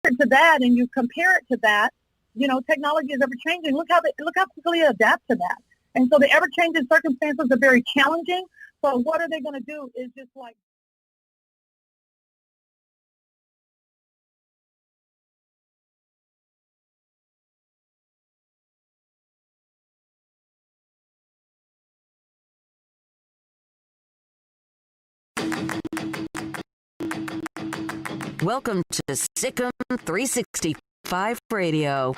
it to that and you compare it to that, technology is ever changing. Look how quickly they adapt to that. And so the ever-changing circumstances are very challenging. So what are they going to do is just like. Welcome to Sikkim 365 Radio.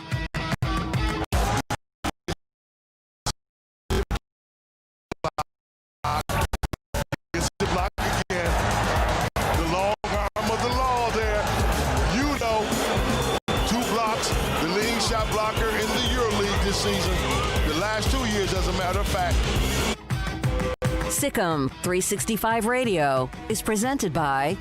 Gets the block again. The long arm of the law there. 2 blocks. The leading shot blocker in the EuroLeague this season. The last 2 years, as a matter of fact. Sikkim 365 Radio is presented by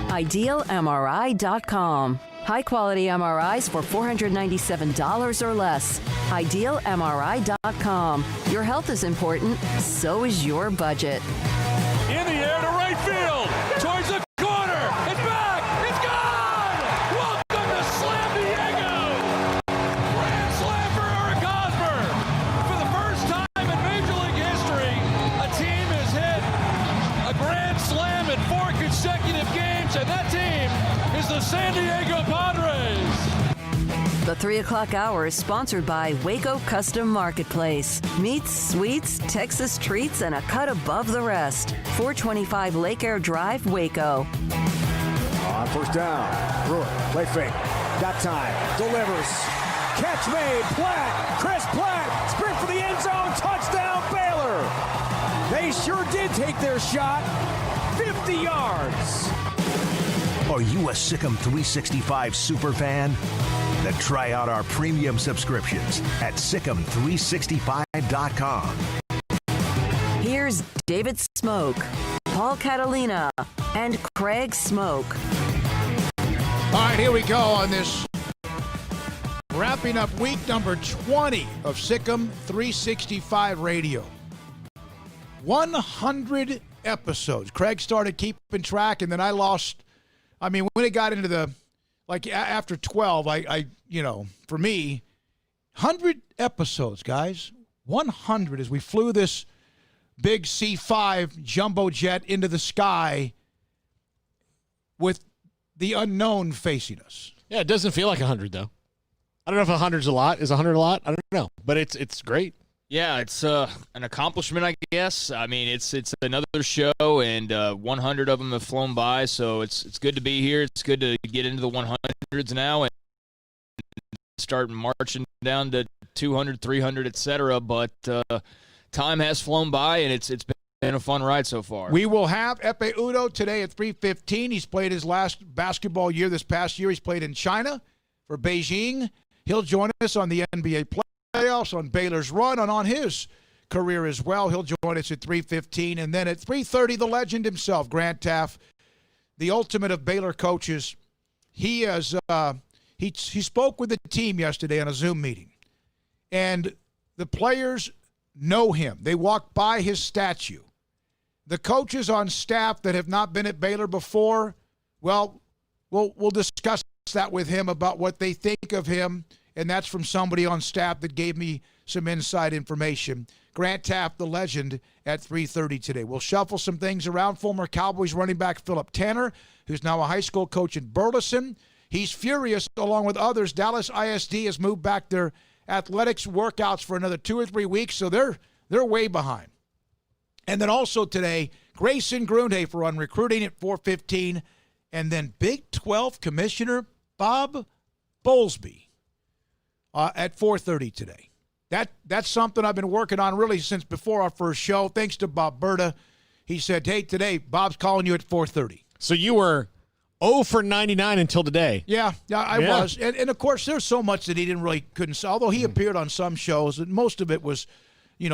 IdealMRI.com. High-quality MRIs for $497 or less. IdealMRI.com. Your health is important, so is your budget. In the air to right field, towards the corner. It's back. It's gone. Welcome to Slam Diego. Grand slam for Eric Hosmer. For the first time in Major League history, a team has hit a grand slam in 4 consecutive games, and that team is the San Diego Padres. The 3 o'clock hour is sponsored by Waco Custom Marketplace. Meats, sweets, Texas treats, and a cut above the rest. 425 Lake Air Drive, Waco. On first down, Brewer, play fake, got time, delivers, catch made, Platt, Chris Platt, sprint for the end zone, touchdown Baylor. They sure did take their shot, 50 yards. Are you a Sikkim 365 super fan? Then try out our premium subscriptions at Sikkim365.com. Here's David Smoke, Paul Catalina, and Craig Smoke. All right, here we go on this wrapping up week number 20 of Sikkim 365 Radio. 100 episodes. Craig started keeping track, and then I lost. I mean, when it got into the, after 12, for me, 100 episodes, guys. 100 as we flew this big C5 jumbo jet into the sky with the unknown facing us. Yeah, it doesn't feel like 100, though. I don't know if 100's a lot. Is 100 a lot? I don't know. But it's great. Yeah, it's an accomplishment, I guess. I mean, it's another show, and 100 of them have flown by, so it's good to be here. It's good to get into the 100s now and start marching down to 200, 300, etc. But time has flown by, and it's been a fun ride so far. We will have Epe Udo today at 3:15. He's played his last basketball year this past year. He's played in China for Beijing. He'll join us on the NBA playoffs, on Baylor's run, and on his career as well. He'll join us at 3:15. And then at 3:30, the legend himself, Grant Teaff, the ultimate of Baylor coaches. He has he spoke with the team yesterday on a Zoom meeting. And the players know him. They walked by his statue. The coaches on staff that have not been at Baylor before, well, we'll discuss that with him about what they think of him. And that's from somebody on staff that gave me some inside information. Grant Teaff, the legend, at 3:30 today. We'll shuffle some things around. Former Cowboys running back Philip Tanner, who's now a high school coach in Burleson. He's furious, along with others. Dallas ISD has moved back their athletics workouts for another 2 or 3 weeks, so they're way behind. And then also today, Grayson Grundhafer on recruiting at 4:15. And then Big 12 Commissioner Bob Bowlsby at 4:30 today. That's something I've been working on really since before our first show. Thanks to Bob Berta. He said, hey, today Bob's calling you at 4:30. So you were 0 for 99 until today. Yeah, I was. And of course, there's so much that he couldn't say. Although he appeared on some shows, and most of it was,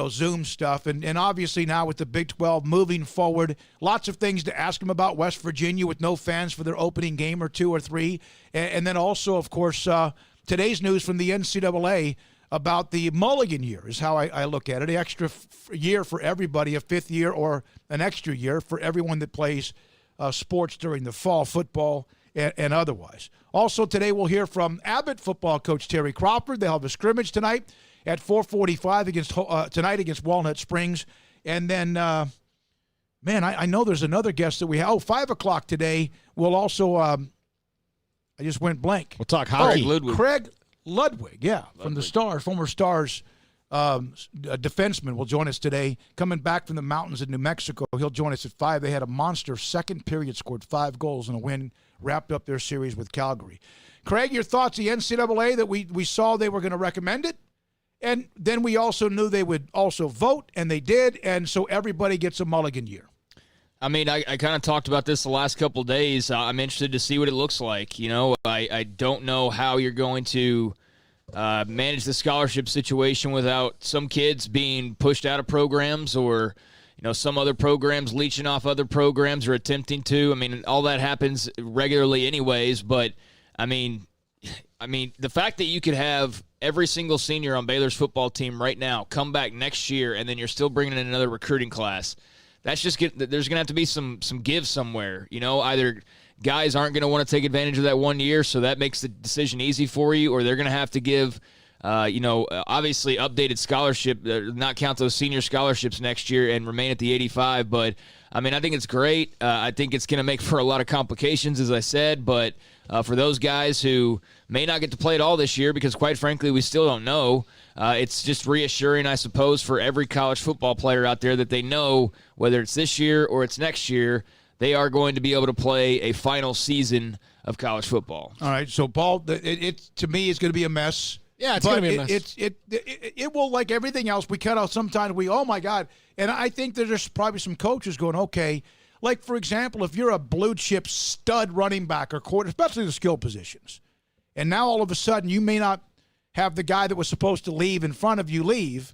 Zoom stuff. And obviously now with the Big 12 moving forward, lots of things to ask him about. West Virginia with no fans for their opening game or 2 or 3. And then also, of course, today's news from the NCAA about the mulligan year is how I look at it. An extra year for everybody, a 5th year or an extra year for everyone that plays sports during the fall, football and otherwise. Also today we'll hear from Abbott football coach Terry Crawford. They'll have a scrimmage tonight at 4:45 tonight against Walnut Springs. And then, I know there's another guest that we have. 5 o'clock today. We'll also, I just went blank. We'll talk hockey. Craig Ludwig, from the Stars, former Stars a defenseman will join us today, coming back from the mountains in New Mexico. He'll join us at 5. They had a monster second period, scored 5 goals in a win, wrapped up their series with Calgary. Craig, your thoughts, the NCAA, that we saw they were going to recommend it, and then we also knew they would also vote, and they did, and so everybody gets a mulligan year. I mean, I kind of talked about this the last couple of days. I'm interested to see what it looks like. You know, I don't know how you're going to manage the scholarship situation without some kids being pushed out of programs or, some other programs leeching off other programs or attempting to. I mean, all that happens regularly anyways, but, I mean, the fact that you could have every single senior on Baylor's football team right now come back next year and then you're still bringing in another recruiting class, that's just there's going to have to be some give somewhere. Either guys aren't going to want to take advantage of that 1 year, so that makes the decision easy for you, or they're going to have to give, obviously updated scholarship, not count those senior scholarships next year and remain at the 85. But, I think it's great. I think it's going to make for a lot of complications, as I said, but for those guys who may not get to play it all this year, because quite frankly we still don't know, it's just reassuring, I suppose, for every college football player out there that they know whether it's this year or it's next year, they are going to be able to play a final season of college football. All right, so Paul, it to me is going to be a mess. Yeah, it's going to be a mess. It will, like everything else, we cut out sometimes oh my God. And I think that there's probably some coaches going, okay, like for example, if you're a blue chip stud running back or quarter, especially the skill positions, and now all of a sudden you may not have the guy that was supposed to leave in front of you leave.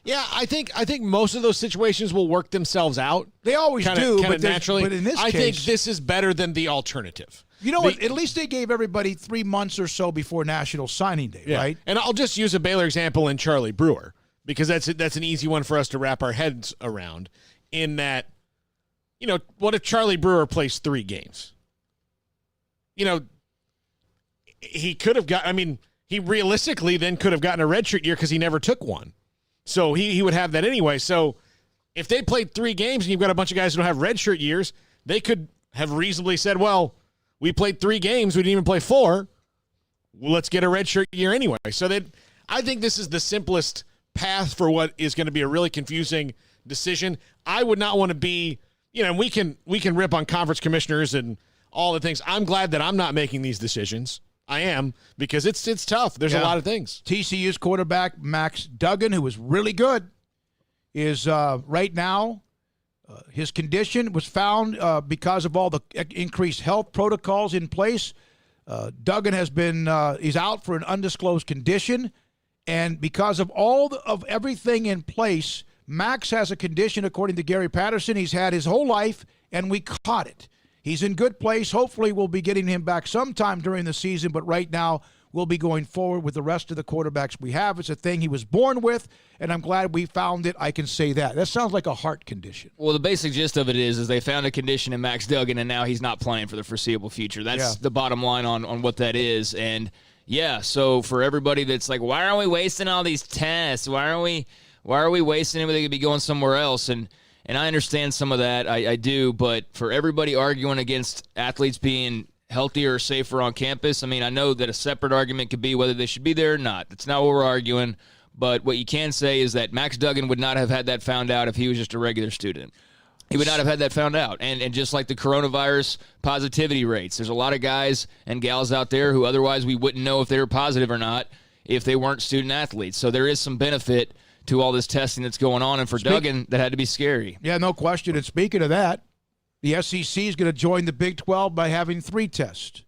Yeah, I think most of those situations will work themselves out. They always do, but naturally. But in this I case, think this is better than the alternative. You know what? At least they gave everybody 3 months or so before National Signing Day, right? And I'll just use a Baylor example in Charlie Brewer, because that's an easy one for us to wrap our heads around. In that, what if Charlie Brewer plays 3 games? He could have got. He realistically then could have gotten a redshirt year because he never took one. So he would have that anyway. So if they played 3 games and you've got a bunch of guys who don't have redshirt years, they could have reasonably said, well, we played 3 games. We didn't even play 4. Well, let's get a redshirt year anyway. So I think this is the simplest path for what is going to be a really confusing decision. I would not want to be, we can rip on conference commissioners and all the things. I'm glad that I'm not making these decisions. I am, because it's tough. There's a lot of things. TCU's quarterback, Max Duggan, who was really good, is right now, his condition was found because of all the increased health protocols in place. Duggan has been he's out for an undisclosed condition, and because of of everything in place, Max has a condition, according to Gary Patterson, he's had his whole life, and we caught it. He's in good place. Hopefully we'll be getting him back sometime during the season, but right now we'll be going forward with the rest of the quarterbacks we have. It's a thing he was born with, and I'm glad we found it. I can say that. That sounds like a heart condition. Well, the basic gist of it is they found a condition in Max Duggan, and now he's not playing for the foreseeable future. That's the bottom line on what that is. And, so for everybody that's like, why are we wasting all these tests? Why are we wasting it when they could be going somewhere else? And I understand some of that. I do. But for everybody arguing against athletes being healthier or safer on campus, I know that a separate argument could be whether they should be there or not. That's not what we're arguing. But what you can say is that Max Duggan would not have had that found out if he was just a regular student. He would not have had that found out. And just like the coronavirus positivity rates, there's a lot of guys and gals out there who otherwise we wouldn't know if they were positive or not if they weren't student athletes. So there is some benefit to all this testing that's going on, and for Duggan, that had to be scary. Yeah, no question. And speaking of that, the SEC is going to join the Big 12 by having 3 tests.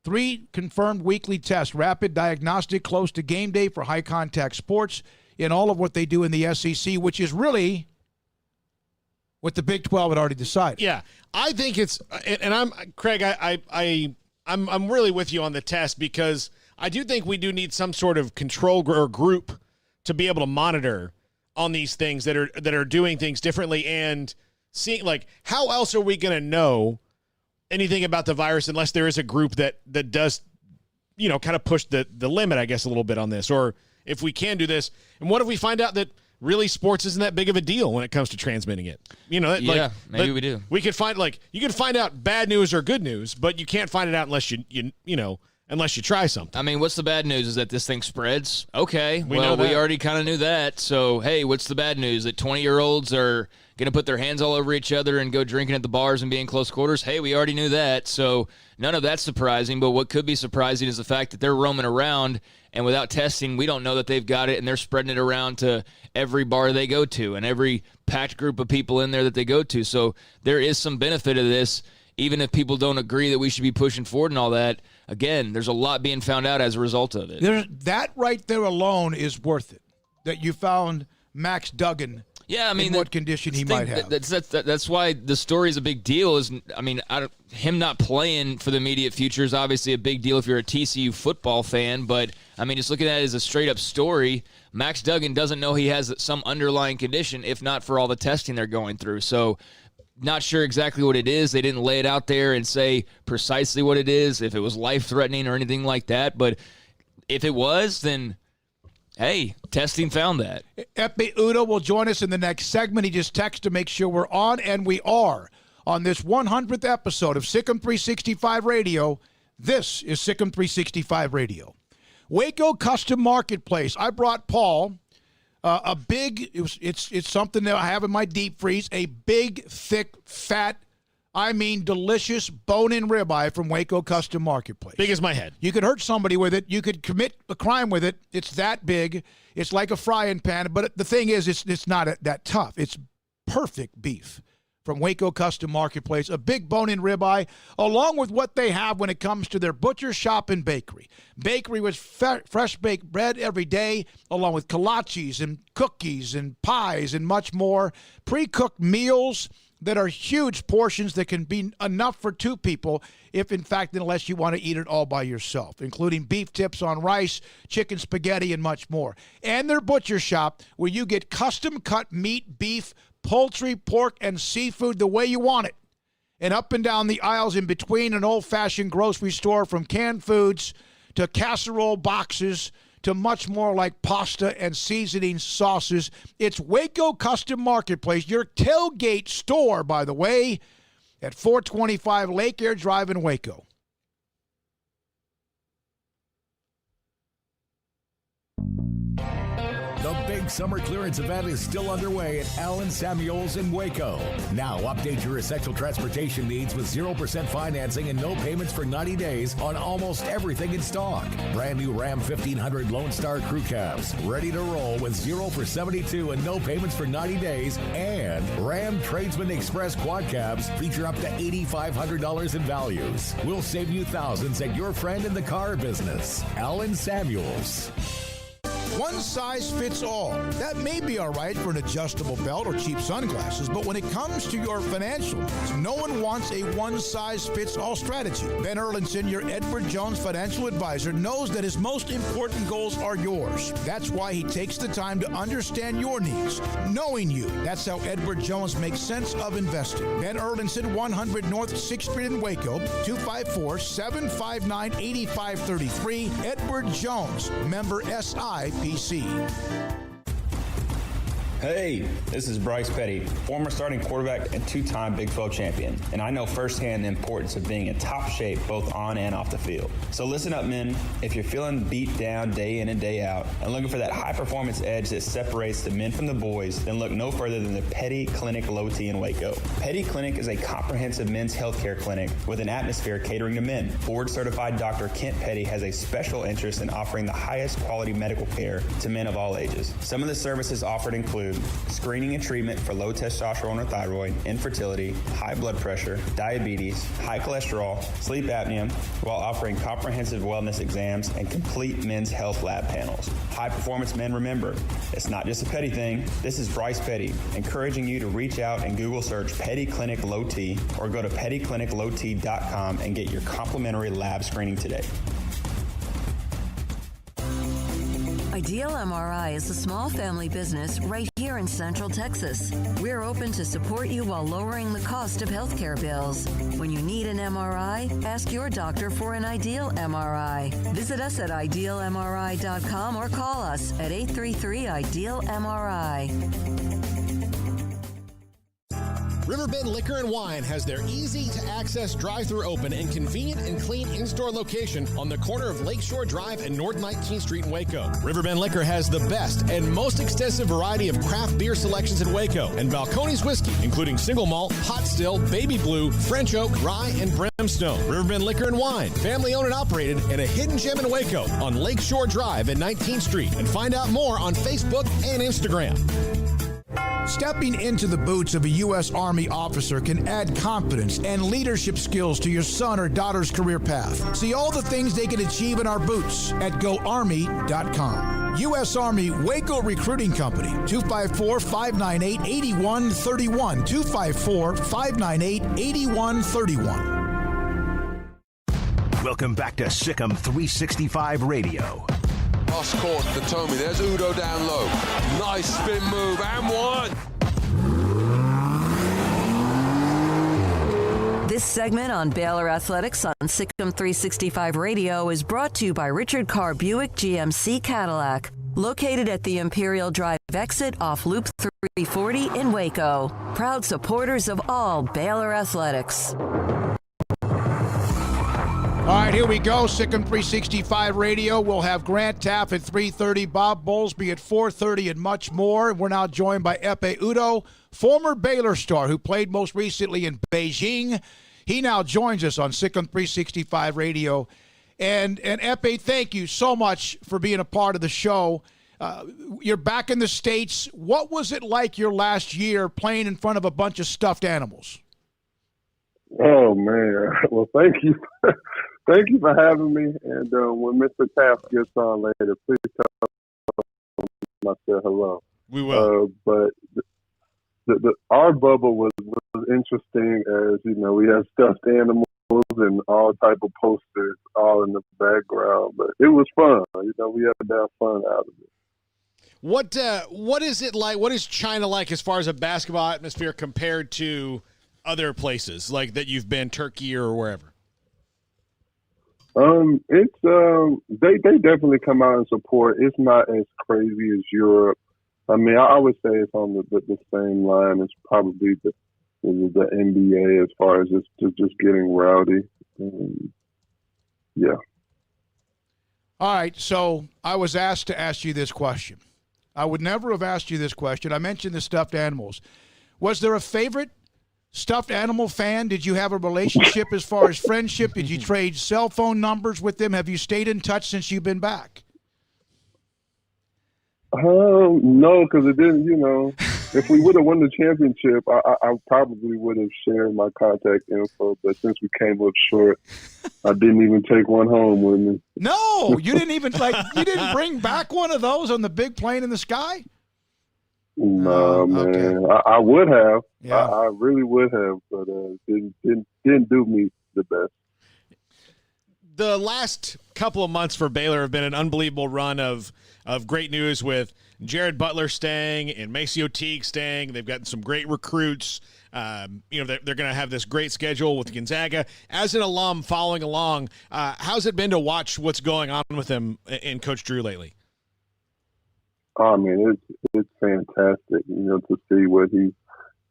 3 confirmed weekly tests, rapid diagnostic, close to game day for high-contact sports in all of what they do in the SEC, which is really what the Big 12 had already decided. Yeah, I think it's, and I'm Craig. I'm really with you on the test, because I do think we do need some sort of control or group to be able to monitor on these things that are doing things differently, and seeing, like, how else are we going to know anything about the virus unless there is a group that does, kind of push the limit, I guess, a little bit on this. Or if we can do this, and what if we find out that really sports isn't that big of a deal when it comes to transmitting it? Maybe we do. We could find, you can find out bad news or good news, but you can't find it out unless unless you try something. I mean, what's the bad news is that this thing spreads. Okay, we know already kind of knew that. So, hey, what's the bad news? That 20-year-olds are going to put their hands all over each other and go drinking at the bars and be in close quarters? Hey, we already knew that. So none of that's surprising. But what could be surprising is the fact that they're roaming around, and without testing, we don't know that they've got it, and they're spreading it around to every bar they go to and every packed group of people in there that they go to. So there is some benefit of this, even if people don't agree that we should be pushing forward and all that. Again, there's a lot being found out as a result of it. That right there alone is worth it, that you found Max Duggan. Yeah, I mean, in what condition he might have. That's why the story is a big deal. Him not playing for the immediate future is obviously a big deal if you're a TCU football fan. But, just looking at it as a straight-up story, Max Duggan doesn't know he has some underlying condition, if not for all the testing they're going through. So, not sure exactly what it is. They didn't lay it out there and say precisely what it is, if it was life-threatening or anything like that. But if it was, then, hey, testing found that. Epi Udo will join us in the next segment. He just texted to make sure we're on, and we are on this 100th episode of Sikkim 365 Radio. This is Sikkim 365 Radio. Waco Custom Marketplace. I brought Paul it's something that I have in my deep freeze, a big, thick, fat, delicious bone-in ribeye from Waco Custom Marketplace. Big as my head. You could hurt somebody with it. You could commit a crime with it. It's that big. It's like a frying pan. But the thing is, it's not that tough. It's perfect beef from Waco Custom Marketplace. A big bone-in ribeye, along with what they have when it comes to their butcher shop and bakery. Bakery with fresh baked bread every day, along with kolaches and cookies and pies and much more. Pre-cooked meals that are huge portions that can be enough for two people, unless you want to eat it all by yourself, including beef tips on rice, chicken spaghetti, and much more. And their butcher shop, where you get custom cut meat, beef, poultry, pork, and seafood the way you want it. And up and down the aisles in between, an old-fashioned grocery store, from canned foods to casserole boxes to much more like pasta and seasoning sauces. It's Waco Custom Marketplace, your tailgate store, by the way, at 425 Lake Air Drive in Waco. The big summer clearance event is still underway at Allen Samuels in Waco. Now update your essential transportation needs with 0% financing and no payments for 90 days on almost everything in stock. Brand new Ram 1500 Lone Star Crew Cabs, ready to roll with 0 for 72 and no payments for 90 days. And Ram Tradesman Express Quad Cabs feature up to $8,500 in values. We'll save you thousands at your friend in the car business, Allen Samuels. One size fits all. That may be all right for an adjustable belt or cheap sunglasses, but when it comes to your financial needs, no one wants a one-size-fits-all strategy. Ben Erlinson, your Edward Jones financial advisor, knows that his most important goals are yours. That's why he takes the time to understand your needs, knowing you. That's how Edward Jones makes sense of investing. Ben Erlinson, 100 North 6th Street in Waco, 254-759-8533. Edward Jones, member SIPC. Hey, this is Bryce Petty, former starting quarterback and two-time Big 12 champion, and I know firsthand the importance of being in top shape both on and off the field. So listen up, men. If you're feeling beat down day in and day out and looking for that high-performance edge that separates the men from the boys, then look no further than the Petty Clinic Low T in Waco. Petty Clinic is a comprehensive men's healthcare clinic with an atmosphere catering to men. Board-certified Dr. Kent Petty has a special interest in offering the highest quality medical care to men of all ages. Some of the services offered include screening and treatment for low testosterone or thyroid, infertility, high blood pressure, diabetes, high cholesterol, sleep apnea, while offering comprehensive wellness exams and complete men's health lab panels. High performance men, remember, it's not just a Petty thing. This is Bryce Petty, encouraging you to reach out and Google search Petty Clinic Low T or go to pettycliniclowt.com and get your complimentary lab screening today. Ideal MRI is a small family business right here in Central Texas. We're open to support you while lowering the cost of healthcare bills. When you need an MRI, ask your doctor for an Ideal MRI. Visit us at idealmri.com or call us at 833-IDEAL-MRI. Riverbend Liquor and Wine has their easy-to-access drive-thru open and convenient and clean in-store location on the corner of Lakeshore Drive and North 19th Street in Waco. Riverbend Liquor has the best and most extensive variety of craft beer selections in Waco and Balcones whiskey, including single malt, hot still, baby blue, French oak, rye, and brimstone. Riverbend Liquor and Wine, family-owned and operated, and a hidden gem in Waco on Lakeshore Drive and 19th Street. And find out more on Facebook and Instagram. Stepping into the boots of a U.S. Army officer can add confidence and leadership skills to your son or daughter's career path. See all the things they can achieve in our boots at GoArmy.com. U.S. Army Waco Recruiting Company, 254-598-8131, 254-598-8131. Welcome back to Sikkim 365 Radio. Cross court to Tommy. There's Udo down low. Nice spin move and one. This segment on Baylor Athletics on Sikkim 365 Radio is brought to you by Richard Carr Buick GMC Cadillac, located at the Imperial Drive exit off Loop 340 in Waco. Proud supporters of all Baylor Athletics. All right, here we go. Sikkim 365 Radio. We'll have Grant Teaff at 3:30, Bob Bowlsby at 4:30, and much more. We're now joined by Epe Udo, former Baylor star who played most recently in Beijing. He now joins us on Sikkim 365 Radio. And Epe, thank you so much for being a part of the show. You're back in the States. What was it like your last year playing in front of a bunch of stuffed animals? Oh, man. Well, thank you. Thank you for having me. And when Mr. Teaff gets on later, please tell him I said hello. We will. But our bubble was interesting, as you know, we had stuffed animals and all type of posters all in the background. But it was fun. You know, we had to have fun out of it. What is it like? What is China like as far as a basketball atmosphere compared to other places like that you've been, Turkey or wherever? It's they definitely come out and support. It's not as crazy as Europe. I mean, I would say it's on the same line as probably the NBA as far as just getting rowdy. Yeah. All right, so I was asked to ask you this question. I would never have asked you this question. I mentioned the stuffed animals. Was there a favorite stuffed animal fan? Did you have a relationship as far as friendship? Did you trade cell phone numbers with them? Have you stayed in touch since you've been back? No, because it didn't, you know, if we would have won the championship, I probably would have shared my contact info. But since we came up short, I didn't even take one home with me. No, you didn't even, you didn't bring back one of those on the big plane in the sky? No, man. Okay. I would have. Yeah. I really would have, but didn't do me the best. The last couple of months for Baylor have been an unbelievable run of great news with Jared Butler staying and Maceo Teague staying. They've gotten some great recruits. They're going to have this great schedule with Gonzaga. As an alum following along, how's it been to watch what's going on with him and Coach Drew lately? Oh, I mean, it's fantastic, you know, to see what he's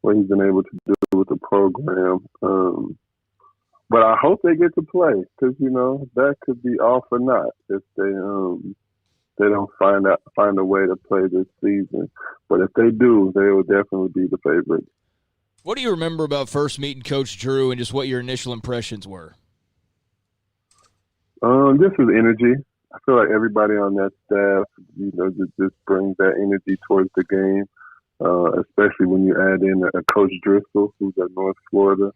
been able to do with the program. But I hope they get to play because, you know, that could be all for naught if they don't find a way to play this season. But if they do, they will definitely be the favorites. What do you remember about first meeting Coach Drew and just what your initial impressions were? Just his energy. I feel like everybody on that staff, you know, just brings that energy towards the game, especially when you add in a Coach Driscoll, who's at North Florida.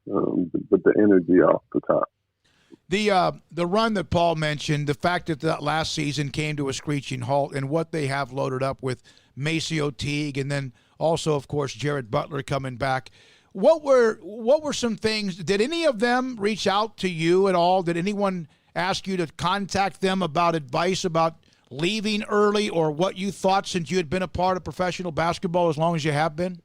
But the energy off the top. The run that Paul mentioned, the fact that last season came to a screeching halt, and what they have loaded up with Maceo Teague, and then also, of course, Jared Butler coming back. What were some things? Did any of them reach out to you at all? Did anyone ask you to contact them about advice about leaving early or what you thought since you had been a part of professional basketball as long as you have been?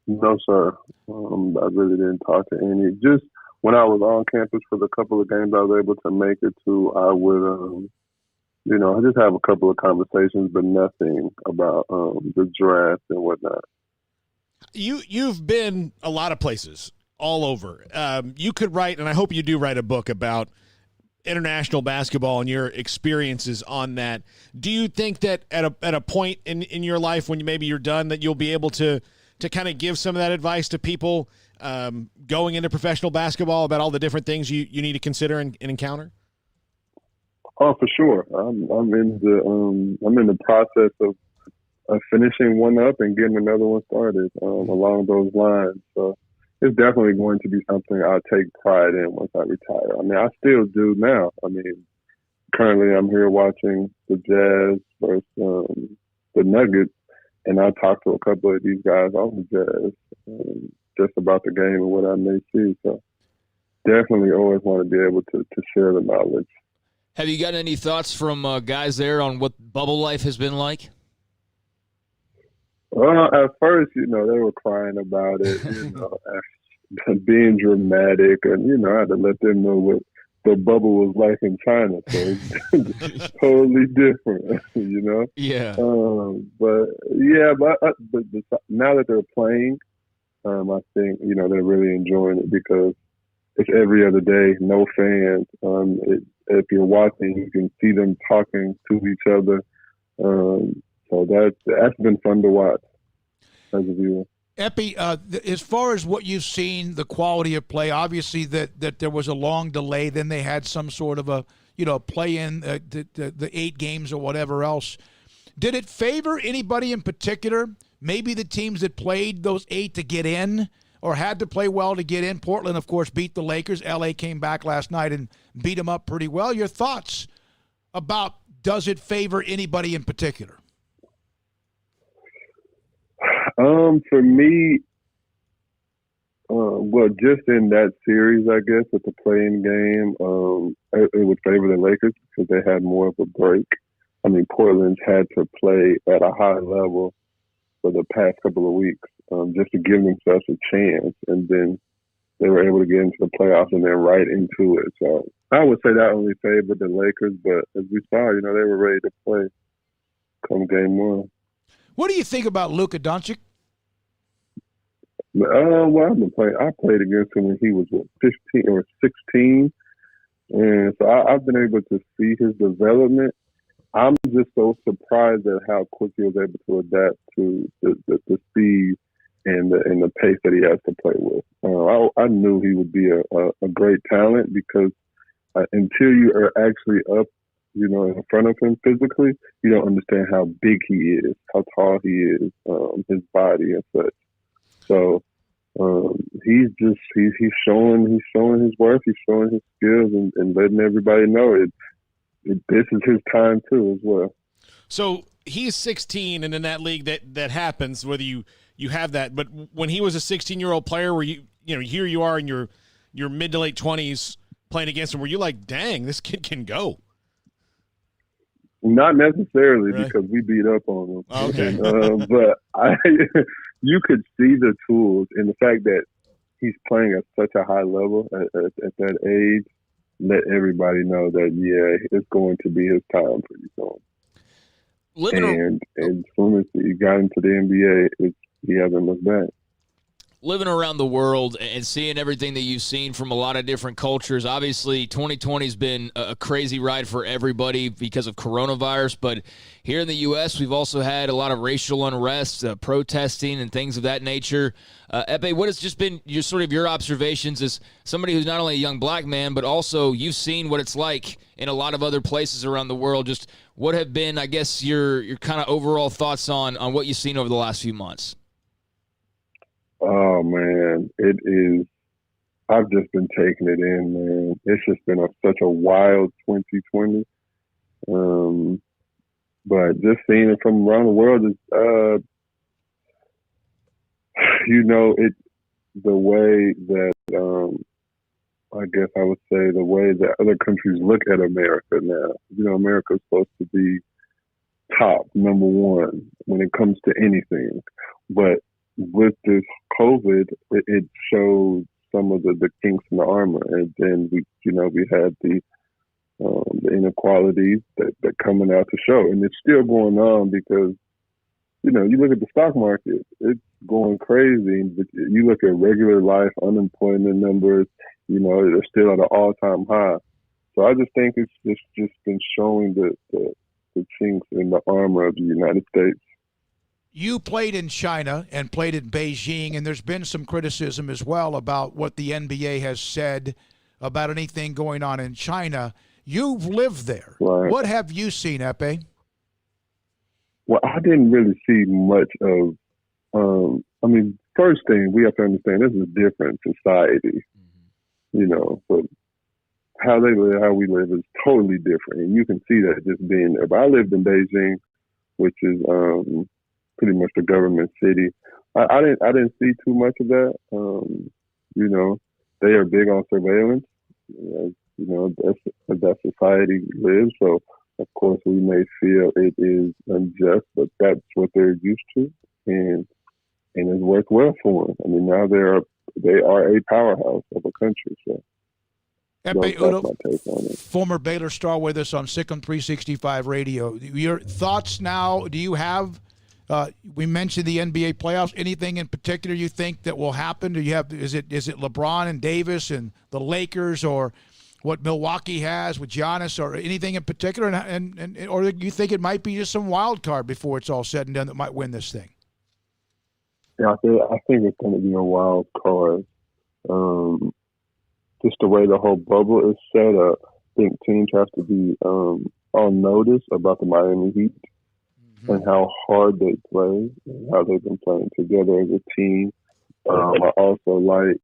No, sir. I really didn't talk to any. Just when I was on campus for the couple of games I was able to make it to, I would, I just have a couple of conversations, but nothing about the draft and whatnot. You've been a lot of places, all over. You could write, and I hope you do write a book about international basketball and your experiences on that. Do you think that at a point in your life when maybe you're done that you'll be able to kind of give some of that advice to people going into professional basketball about all the different things you need to consider and encounter? Oh, for sure. I'm in the process of finishing one up and getting another one started along those lines. So it's definitely going to be something I'll take pride in once I retire. I mean, I still do now. I mean, currently I'm here watching the Jazz versus the Nuggets, and I talk to a couple of these guys on the Jazz just about the game and what I may see. So definitely always want to be able to share the knowledge. Have you got any thoughts from guys there on what bubble life has been like? At first, they were crying about it, being dramatic, and, I had to let them know what the bubble was like in China. So it's totally different, Yeah. But now that they're playing, I think, they're really enjoying it because it's every other day, no fans. If you're watching, you can see them talking to each other. So that's been fun to watch as a viewer. Epi, as far as what you've seen, the quality of play, obviously that there was a long delay. Then they had some sort of a play-in, the 8 games or whatever else. Did it favor anybody in particular? Maybe the teams that played those 8 to get in or had to play well to get in. Portland, of course, beat the Lakers. LA came back last night and beat them up pretty well. Your thoughts about does it favor anybody in particular? For me, just in that series, I guess, with the play-in game, it would favor the Lakers because they had more of a break. I mean, Portland's had to play at a high level for the past couple of weeks just to give themselves a chance, and then they were able to get into the playoffs and then right into it. So I would say that only favored the Lakers, but as we saw, they were ready to play come game 1. What do you think about Luka Doncic? I've been playing. I played against him when he was 15 or 16, and so I've been able to see his development. I'm just so surprised at how quick he was able to adapt to the speed and the pace that he has to play with. I knew he would be a great talent because until you are actually up, in front of him physically, you don't understand how big he is, how tall he is, his body and such. So he's showing his worth, he's showing his skills, and letting everybody know this is his time too as well. So he's 16, and in that league that happens whether you have that. But when he was a 16-year-old player, where here you are in your mid to late 20s playing against him, were you like, dang, this kid can go? Not necessarily, because we beat up on him. Okay. But you could see the tools, and the fact that he's playing at such a high level at that age let everybody know that, it's going to be his time pretty soon. And as soon as he got into the NBA, he hasn't looked back. Living around the world and seeing everything that you've seen from a lot of different cultures, obviously 2020 has been a crazy ride for everybody because of coronavirus, but here in the U.S., we've also had a lot of racial unrest, protesting, and things of that nature. Epe, what has just been your observations as somebody who's not only a young black man, but also you've seen what it's like in a lot of other places around the world. Just what have been, I guess, your kind of overall thoughts on what you've seen over the last few months? Oh, man, it is. I've just been taking it in, man. It's just been such a wild 2020. But just seeing it from around the world is, the way that I guess I would say the way that other countries look at America now. You know, America's supposed to be top, number one when it comes to anything. But with this COVID, it showed some of the kinks in the armor. And then we had the inequalities that coming out to show. And it's still going on because, you know, you look at the stock market, it's going crazy. But you look at regular life unemployment numbers, you know, they're still at an all-time high. So I just think it's just been showing the chinks in the armor of the United States. You played in China and played in Beijing, and there's been some criticism as well about what the NBA has said about anything going on in China. You've lived there. Right. What have you seen, Epe? Well, I didn't really see much of, first thing we have to understand, this is a different society, you know, but how they live, how we live is totally different. And you can see that just being there. But I lived in Beijing, which is pretty much the government city. I didn't see too much of that. You know, they are big on surveillance. You know, that society lives. So, of course, we may feel it is unjust, but that's what they're used to. And it's worked well for them. I mean, now they are a powerhouse of a country. So. Epe Udo, former Baylor star with us on Sikkim 365 Radio. Your thoughts now, do you have, we mentioned the NBA playoffs, anything in particular you think that will happen? Do you have, is it LeBron and Davis and the Lakers, or what Milwaukee has with Giannis, or anything in particular? Or do you think it might be just some wild card before it's all said and done that might win this thing? Yeah, I think it's going to be a wild card. Just the way the whole bubble is set up, I think teams have to be on notice about the Miami Heat and how hard they play and how they've been playing together as a team. I also like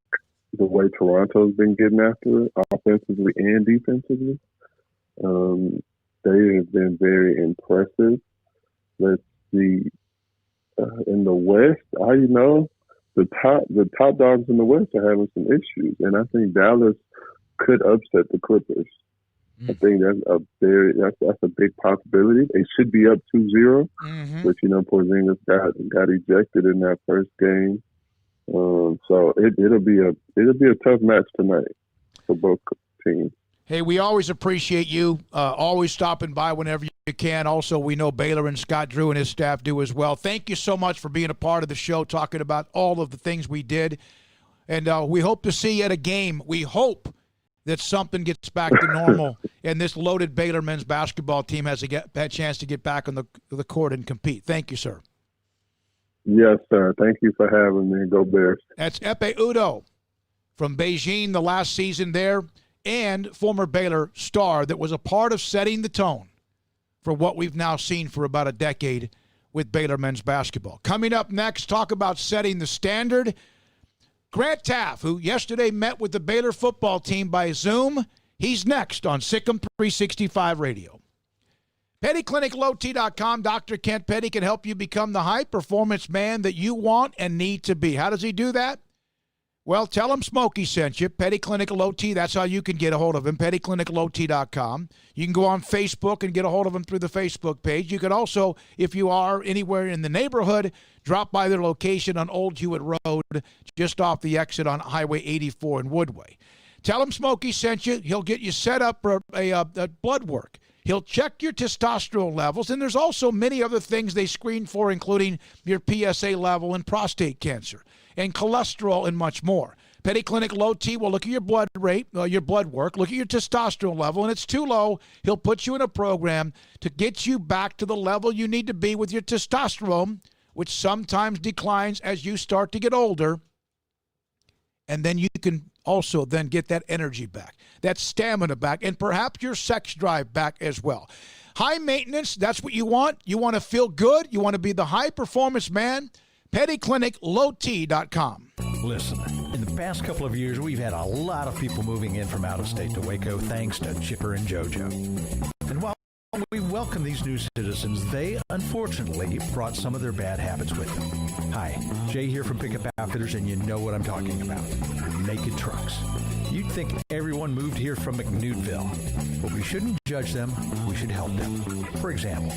the way Toronto's been getting after it, offensively and defensively. They have been very impressive. Let's see, in the West, the top dogs in the West are having some issues, and I think Dallas could upset the Clippers. I think that's a big possibility. They should be up 2-0, but you know, Porzingis got ejected in that first game, so it'll be a tough match tonight for both teams. Hey, we always appreciate you always stopping by whenever you can. Also, we know Baylor and Scott Drew and his staff do as well. Thank you so much for being a part of the show, talking about all of the things we did. And we hope to see you at a game. We hope that something gets back to normal and this loaded Baylor men's basketball team has a chance to get back on the court and compete. Thank you, sir. Yes, sir. Thank you for having me. Go Bears. That's Epe Udo from Beijing, the last season there, and former Baylor star that was a part of setting the tone for what we've now seen for about a decade with Baylor men's basketball. Coming up next, talk about setting the standard. Grant Teaff, who yesterday met with the Baylor football team by Zoom, he's next on Sikkim 365 Radio. PettyClinicLowT.com. Dr. Kent Petty can help you become the high-performance man that you want and need to be. How does he do that? Well, tell him Smokey sent you. Petty Clinical OT, that's how you can get a hold of him, PettyClinicalOT.com. You can go on Facebook and get a hold of him through the Facebook page. You can also, if you are anywhere in the neighborhood, drop by their location on Old Hewitt Road, just off the exit on Highway 84 in Woodway. Tell him Smokey sent you. He'll get you set up for a blood work. He'll check your testosterone levels, and there's also many other things they screen for, including your PSA level and prostate cancer and cholesterol and much more. Petty Clinic Low T will look at your blood rate, your blood work, look at your testosterone level, and it's too low. He'll put you in a program to get you back to the level you need to be with your testosterone, which sometimes declines as you start to get older. And then you can also then get that energy back, that stamina back, and perhaps your sex drive back as well. High maintenance, that's what you want. You want to feel good. You want to be the high-performance man. PettyClinicLowT.com. Listen, in the past couple of years, we've had a lot of people moving in from out of state to Waco thanks to Chipper and JoJo. And while we welcome these new citizens, they unfortunately brought some of their bad habits with them. Hi, Jay here from Pickup Outfitters, and you know what I'm talking about. Naked trucks. You'd think everyone moved here from McNewtville, but we shouldn't judge them, we should help them. For example,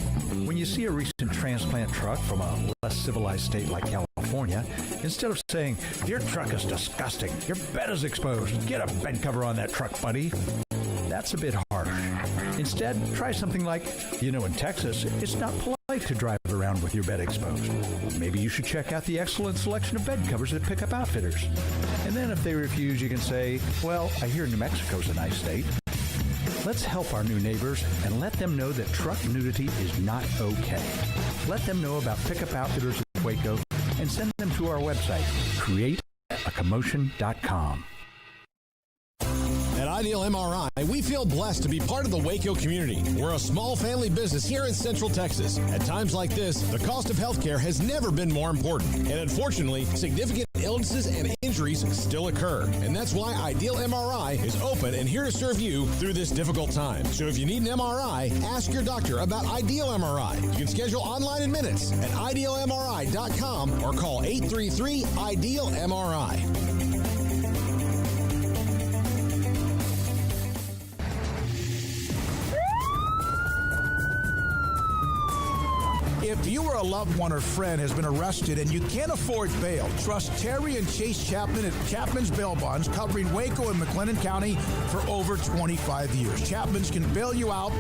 when you see a recent transplant truck from a less civilized state like California, instead of saying, "Your truck is disgusting, your bed is exposed, get a bed cover on that truck, buddy," that's a bit harder. Instead, try something like, in Texas, it's not polite to drive around with your bed exposed. Maybe you should check out the excellent selection of bed covers at Pickup Outfitters. And then if they refuse, you can say, "Well, I hear New Mexico's a nice state." Let's help our new neighbors and let them know that truck nudity is not okay. Let them know about Pickup Outfitters at Waco and send them to our website, createacommotion.com. At Ideal MRI, we feel blessed to be part of the Waco community. We're a small family business here in Central Texas. At times like this, the cost of healthcare has never been more important. And unfortunately, significant illnesses and injuries still occur. And that's why Ideal MRI is open and here to serve you through this difficult time. So if you need an MRI, ask your doctor about Ideal MRI. You can schedule online in minutes at idealmri.com or call 833-IDEAL-MRI. If you or a loved one or friend has been arrested and you can't afford bail, trust Terry and Chase Chapman at Chapman's Bail Bonds, covering Waco and McLennan County for over 25 years. Chapman's can bail you out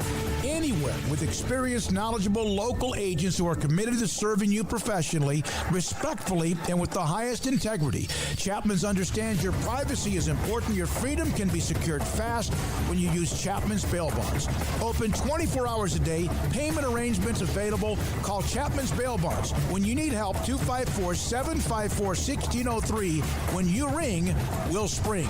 anywhere with experienced, knowledgeable local agents who are committed to serving you professionally, respectfully, and with the highest integrity. Chapman's understands your privacy is important. Your freedom can be secured fast when you use Chapman's Bail Bonds. Open 24 hours a day. Payment arrangements available. Call Chapman's Bail Bonds. When you need help, 254-754-1603. When you ring, we'll spring.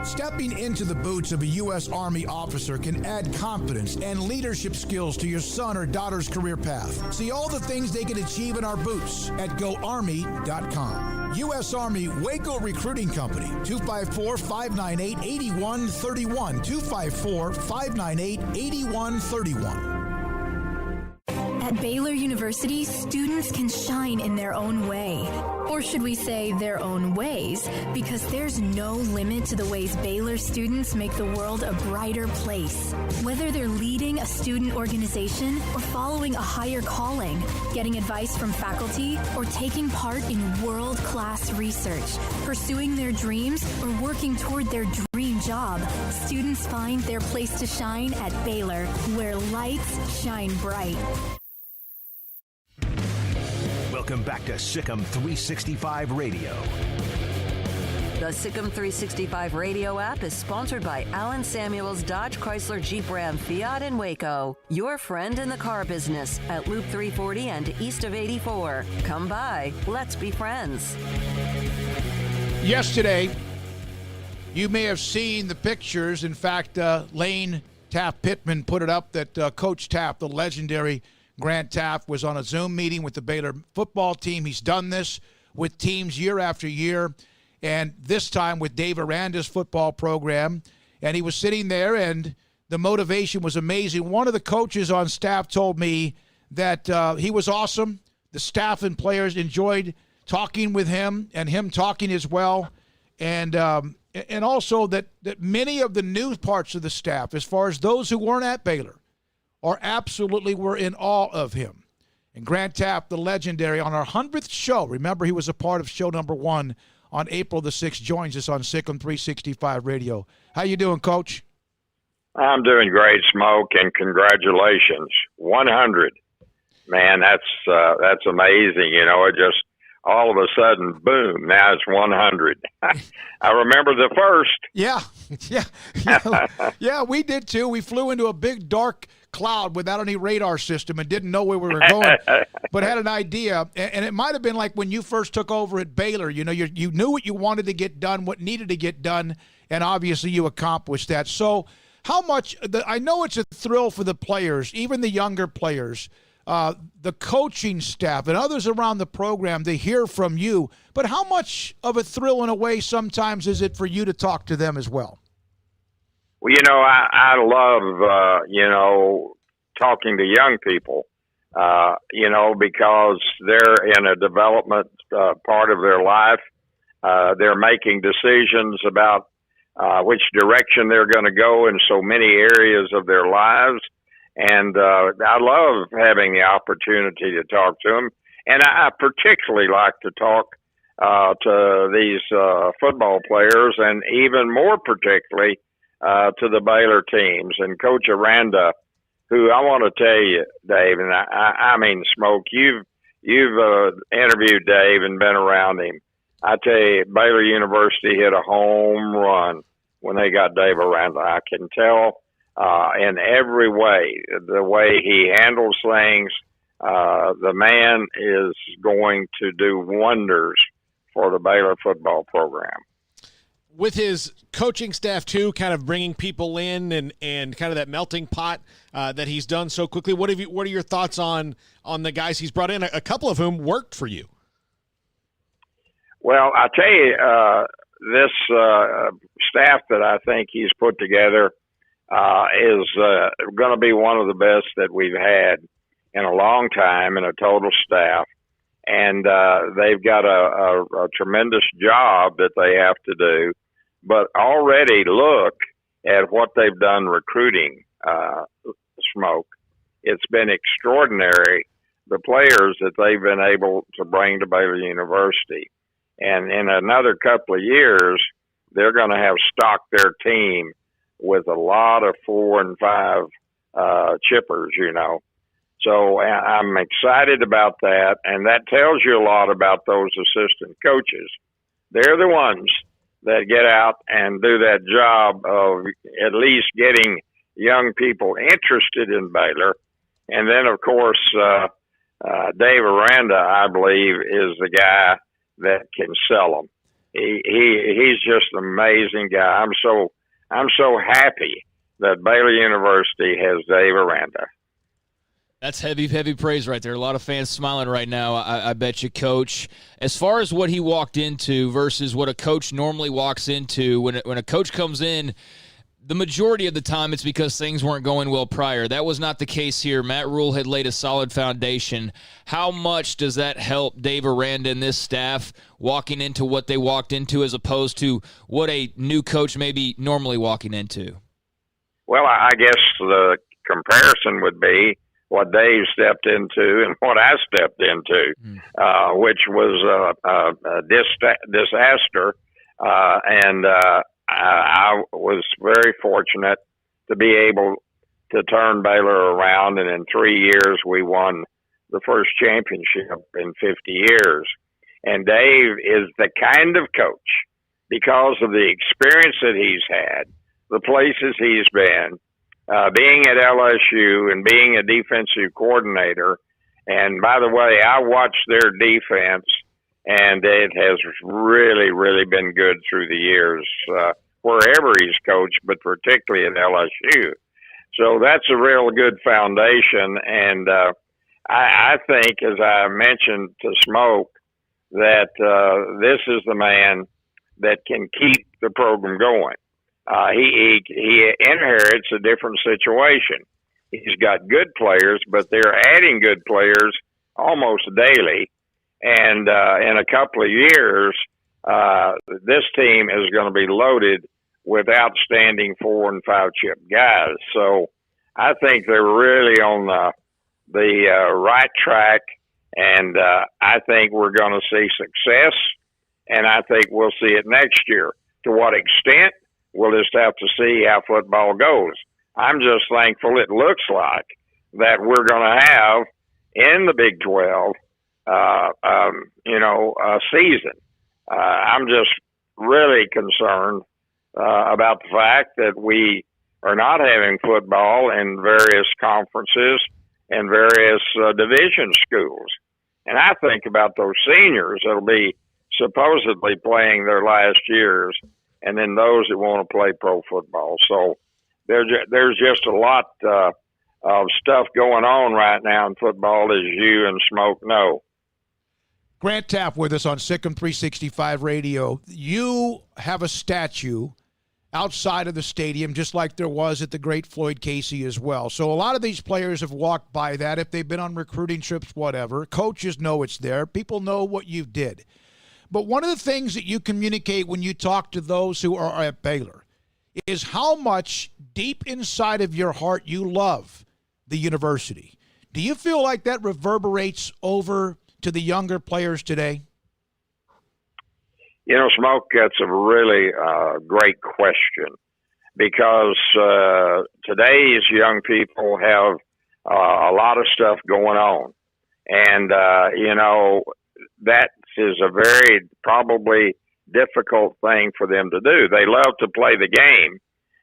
Stepping into the boots of a U.S. Army officer can add confidence and leadership skills to your son or daughter's career path. See all the things they can achieve in our boots at GoArmy.com. U.S. Army Waco Recruiting Company, 254-598-8131, 254-598-8131. At Baylor University, students can shine in their own way. Or should we say their own ways? Because there's no limit to the ways Baylor students make the world a brighter place. Whether they're leading a student organization or following a higher calling, getting advice from faculty, or taking part in world-class research, pursuing their dreams, or working toward their dream job, students find their place to shine at Baylor, where lights shine bright. Welcome back to Sikkim 365 Radio. The Sikkim 365 Radio app is sponsored by Alan Samuels Dodge Chrysler Jeep Ram Fiat in Waco. Your friend in the car business at Loop 340 and east of 84. Come by. Let's be friends. Yesterday, you may have seen the pictures. In fact, Lane Taft Pittman put it up that Coach Taft, the legendary Grant Teaff, was on a Zoom meeting with the Baylor football team. He's done this with teams year after year, and this time with Dave Aranda's football program. And he was sitting there, and the motivation was amazing. One of the coaches on staff told me that he was awesome. The staff and players enjoyed talking with him and him talking as well. And also that many of the new parts of the staff, as far as those who weren't at Baylor, were in awe of him. And Grant Teaff, the legendary, on our 100th show, remember he was a part of show number 1 on April the 6th, joins us on Sikkim 365 Radio. How you doing, Coach? I'm doing great, Smoke, and congratulations. 100. Man, that's amazing. You know, it just all of a sudden, boom, now it's 100. I remember the first. Yeah, we did too. We flew into a big dark cloud without any radar system and didn't know where we were going, but had an idea. And it might have been like when you first took over at Baylor. You know, you knew what you wanted to get done, what needed to get done, and obviously you accomplished that. So how much, I know it's a thrill for the players, even the younger players, the coaching staff and others around the program to hear from you, but how much of a thrill in a way sometimes is it for you to talk to them as well? Well, I love, talking to young people, because they're in a development part of their life. They're making decisions about which direction they're going to go in so many areas of their lives. And I love having the opportunity to talk to them. And I particularly like to talk to these football players, and even more particularly to the Baylor teams. And Coach Aranda, who I want to tell you, Dave, and I mean, Smoke, you've interviewed Dave and been around him. I tell you, Baylor University hit a home run when they got Dave Aranda. I can tell in every way, the way he handles things, the man is going to do wonders for the Baylor football program. With his coaching staff, too, kind of bringing people in and kind of that melting pot that he's done so quickly, what are your thoughts on the guys he's brought in, a couple of whom worked for you? Well, I tell you, this staff that I think he's put together is going to be one of the best that we've had in a long time in a total staff. And they've got a tremendous job that they have to do. But already look at what they've done recruiting, Smoke. It's been extraordinary, the players that they've been able to bring to Baylor University. And in another couple of years, they're going to have stocked their team with a lot of 4 and 5 chippers, So I'm excited about that, and that tells you a lot about those assistant coaches. They're the ones that get out and do that job of at least getting young people interested in Baylor. And then, of course, Dave Aranda, I believe, is the guy that can sell them. He's just an amazing guy. I'm so happy that Baylor University has Dave Aranda. That's heavy, heavy praise right there. A lot of fans smiling right now, I bet you, Coach. As far as what he walked into versus what a coach normally walks into, when a coach comes in, the majority of the time it's because things weren't going well prior. That was not the case here. Matt Rule had laid a solid foundation. How much does that help Dave Aranda and this staff walking into what they walked into as opposed to what a new coach may be normally walking into? Well, I guess the comparison would be what Dave stepped into and what I stepped into, which was a disaster. And I was very fortunate to be able to turn Baylor around. And in 3 years, we won the first championship in 50 years. And Dave is the kind of coach, because of the experience that he's had, the places he's been, being at LSU and being a defensive coordinator. And by the way, I watched their defense, and it has really, really been good through the years, wherever he's coached, but particularly at LSU. So that's a real good foundation. And I think, as I mentioned to Smoke, that this is the man that can keep the program going. He inherits a different situation. He's got good players, but they're adding good players almost daily. And in a couple of years, this team is going to be loaded with outstanding 4 and 5 chip guys. So I think they're really on the right track, and I think we're going to see success, and I think we'll see it next year. To what extent? We'll just have to see how football goes. I'm just thankful it looks like that we're going to have in the Big 12, a season. I'm just really concerned about the fact that we are not having football in various conferences and various division schools. And I think about those seniors that'll be supposedly playing their last years, and then those that want to play pro football. So there's just a lot of stuff going on right now in football, as you and Smoke know. Grant Teaff with us on Sikkim 365 Radio. You have a statue outside of the stadium, just like there was at the great Floyd Casey as well. So a lot of these players have walked by that. If they've been on recruiting trips, whatever, coaches know it's there. People know what you did. But one of the things that you communicate when you talk to those who are at Baylor is how much deep inside of your heart you love the university. Do you feel like that reverberates over to the younger players today? You know, Smoke, that's a really great question because today's young people have a lot of stuff going on. And, that is a very probably difficult thing for them to do. They love to play the game,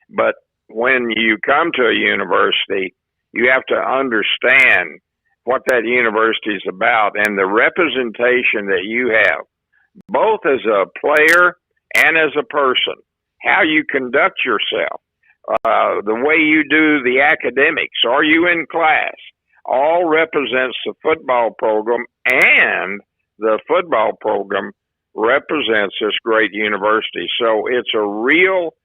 but when you come to a university, you have to understand what that university is about and the representation that you have, both as a player and as a person, how you conduct yourself, the way you do the academics, are you in class, all represents the football program, and the football program represents this great university. So it's a real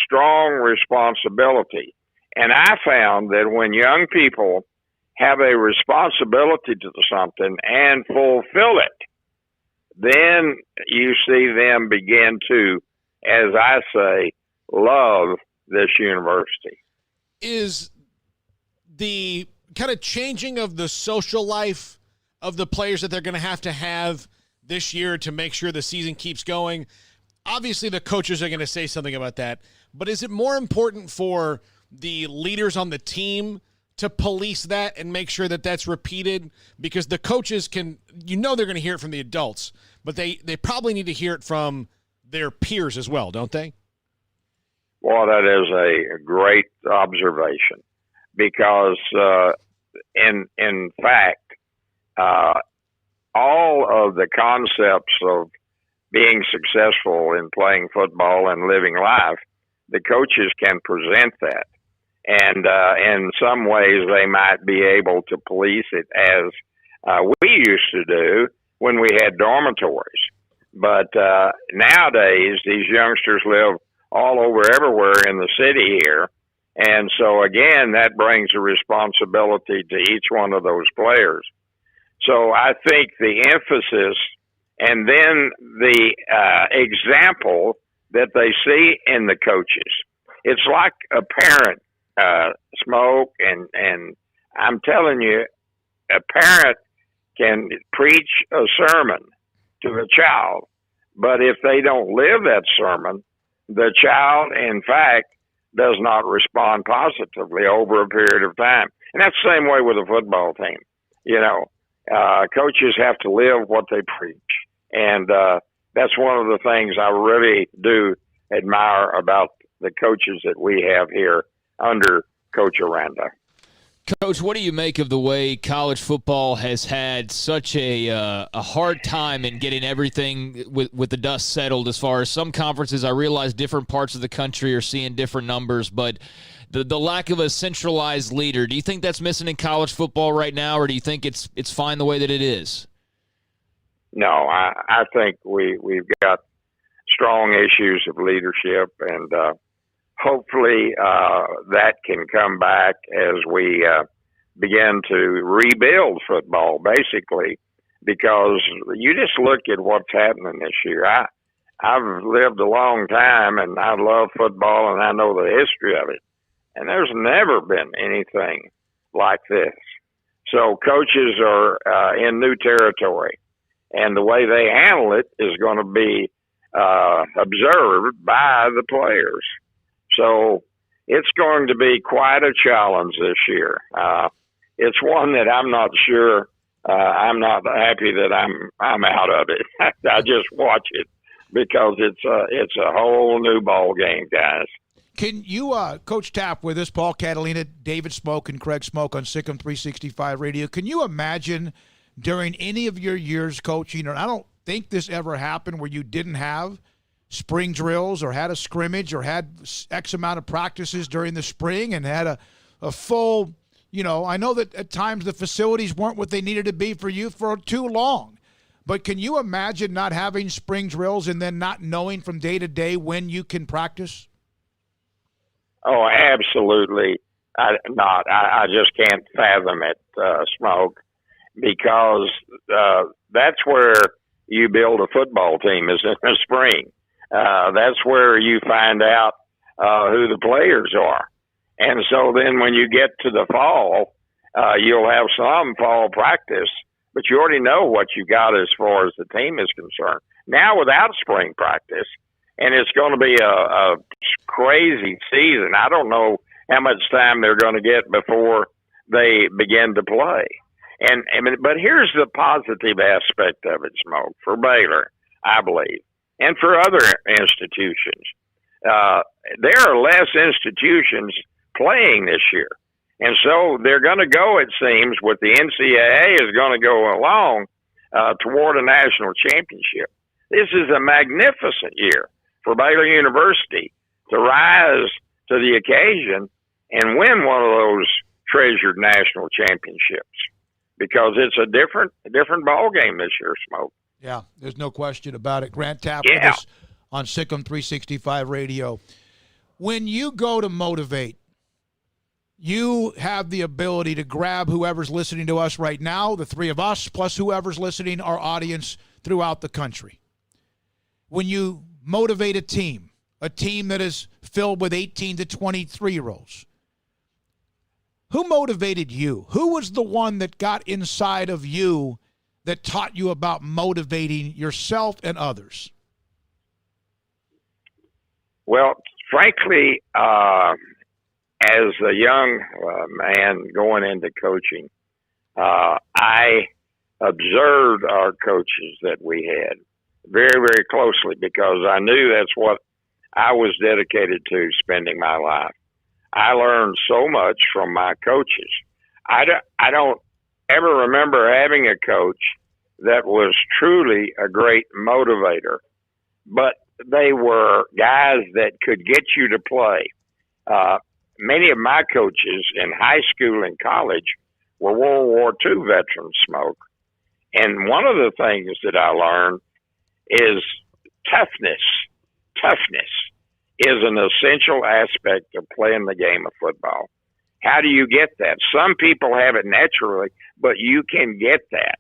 strong responsibility. And I found that when young people have a responsibility to something and fulfill it, then you see them begin to, as I say, love this university. Is the kind of changing of the social life of the players that they're going to have this year to make sure the season keeps going? Obviously, the coaches are going to say something about that, but is it more important for the leaders on the team to police that and make sure that that's repeated? Because the coaches can, they're going to hear it from the adults, but they probably need to hear it from their peers as well, don't they? Well, that is a great observation because, in fact, all of the concepts of being successful in playing football and living life, the coaches can present that. And in some ways, they might be able to police it as we used to do when we had dormitories. But nowadays, these youngsters live all over everywhere in the city here. And so, again, that brings a responsibility to each one of those players. So I think the emphasis and then the example that they see in the coaches. It's like a parent, Smoke, and I'm telling you, a parent can preach a sermon to a child, but if they don't live that sermon, the child, in fact, does not respond positively over a period of time. And that's the same way with a football team. Coaches have to live what they preach. And that's one of the things I really do admire about the coaches that we have here under Coach Aranda. Coach, what do you make of the way college football has had such a hard time in getting everything with the dust settled? As far as some conferences, I realize different parts of the country are seeing different numbers, but the lack of a centralized leader, do you think that's missing in college football right now, or do you think it's fine the way that it is? No, I think we've got strong issues of leadership, and hopefully that can come back as we begin to rebuild football, basically, because you just look at what's happening this year. I've lived a long time, and I love football, and I know the history of it, and there's never been anything like this. So coaches are in new territory, and the way they handle it is going to be observed by the players. So it's going to be quite a challenge this year. It's one that I'm not sure. I'm not happy that I'm out of it. I just watch it because it's a whole new ball game, guys. Can you, Coach Teaff, with us, Paul Catalina, David Smoke, and Craig Smoke on Sikkim 365 Radio, can you imagine during any of your years coaching, or I don't think this ever happened where you didn't have spring drills or had a scrimmage or had X amount of practices during the spring and had a full, I know that at times the facilities weren't what they needed to be for you for too long. But can you imagine not having spring drills and then not knowing from day to day when you can practice? Oh, absolutely not. I just can't fathom it, Smoke, because that's where you build a football team is in the spring. That's where you find out who the players are. And so then when you get to the fall, you'll have some fall practice, but you already know what you got as far as the team is concerned. Now without spring practice, and it's going to be a crazy season. I don't know how much time they're going to get before they begin to play. But here's the positive aspect of it, Smoke, for Baylor, I believe, and for other institutions. There are less institutions playing this year. And so they're going to go, it seems, with the NCAA is going to go along toward a national championship. This is a magnificent year for Baylor University to rise to the occasion and win one of those treasured national championships, because it's a different ball game this year, Smoke. Yeah, there's no question about it. Grant Teaff with us on Sikkim 365 Radio. When you go to motivate, you have the ability to grab whoever's listening to us right now, the three of us, plus whoever's listening, our audience throughout the country. When you motivate a team that is filled with 18 to 23-year-olds, who motivated you? Who was the one that got inside of you that taught you about motivating yourself and others? Well, frankly, as a young man going into coaching, I observed our coaches that we had very, very closely, because I knew that's what I was dedicated to spending my life. I learned so much from my coaches. I don't ever remember having a coach that was truly a great motivator, but they were guys that could get you to play. Many of my coaches in high school and college were World War II veterans, Smoke. And one of the things that I learned is toughness. Toughness is an essential aspect of playing the game of football. How do you get that? Some people have it naturally, but you can get that.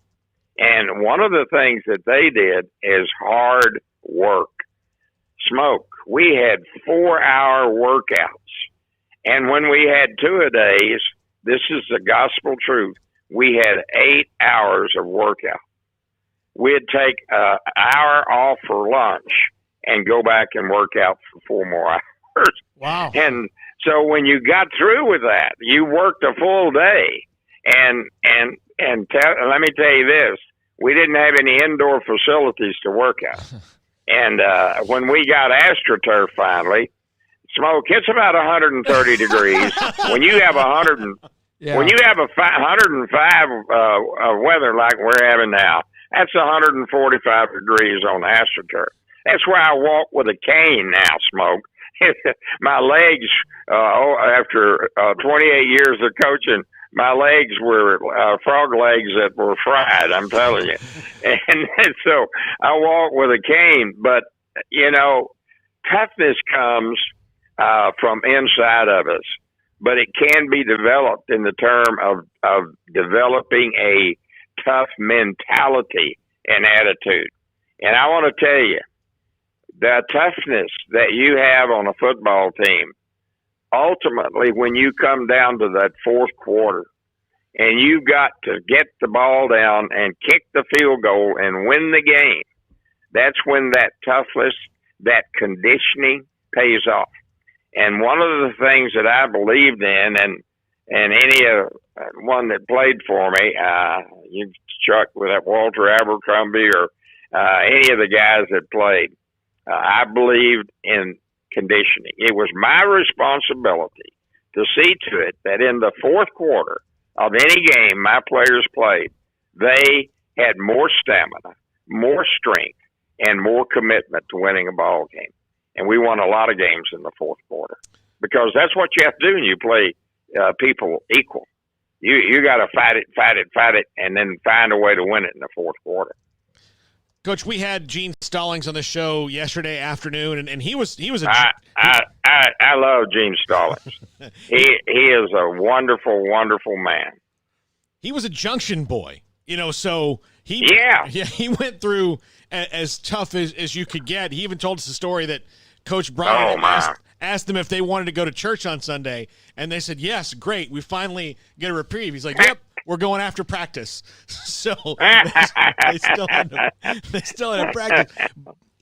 And one of the things that they did is hard work. Smoke, we had 4-hour workouts. And when we had 2-a-days, this is the gospel truth, we had 8 hours of workout. We'd take an hour off for lunch and go back and work out for 4 more hours. Wow. And so when you got through with that, you worked a full day. And let me tell you this, we didn't have any indoor facilities to work out. And when we got AstroTurf finally, Smoke, it's about 130 degrees. When you have 105 weather like we're having now, that's 145 degrees on AstroTurf. That's why I walk with a cane now, Smoke. My legs, after 28 years of coaching, my legs were frog legs that were fried, I'm telling you. And so I walk with a cane. But, you know, toughness comes from inside of us. But it can be developed in the term of developing a tough mentality and attitude. And I want to tell you, the toughness that you have on a football team, ultimately when you come down to that fourth quarter and you've got to get the ball down and kick the field goal and win the game, that's when that toughness, that conditioning pays off. And one of the things that I believed in, and any one that played for me, you Chuck with that Walter Abercrombie or any of the guys that played, I believed in conditioning. It was my responsibility to see to it that in the fourth quarter of any game my players played, they had more stamina, more strength, and more commitment to winning a ball game. And we won a lot of games in the fourth quarter because that's what you have to do when you play people equal. You got to fight it, and then find a way to win it in the fourth quarter. Coach, we had Gene Stallings on the show yesterday afternoon, and he was. I I love Gene Stallings. He is a wonderful, wonderful man. He was a Junction boy, so he went through as tough as you could get. He even told us the story that Coach Bryant asked them if they wanted to go to church on Sunday, and they said, yes, great. We finally get a reprieve. He's like, yep, we're going after practice. So they still had to practice.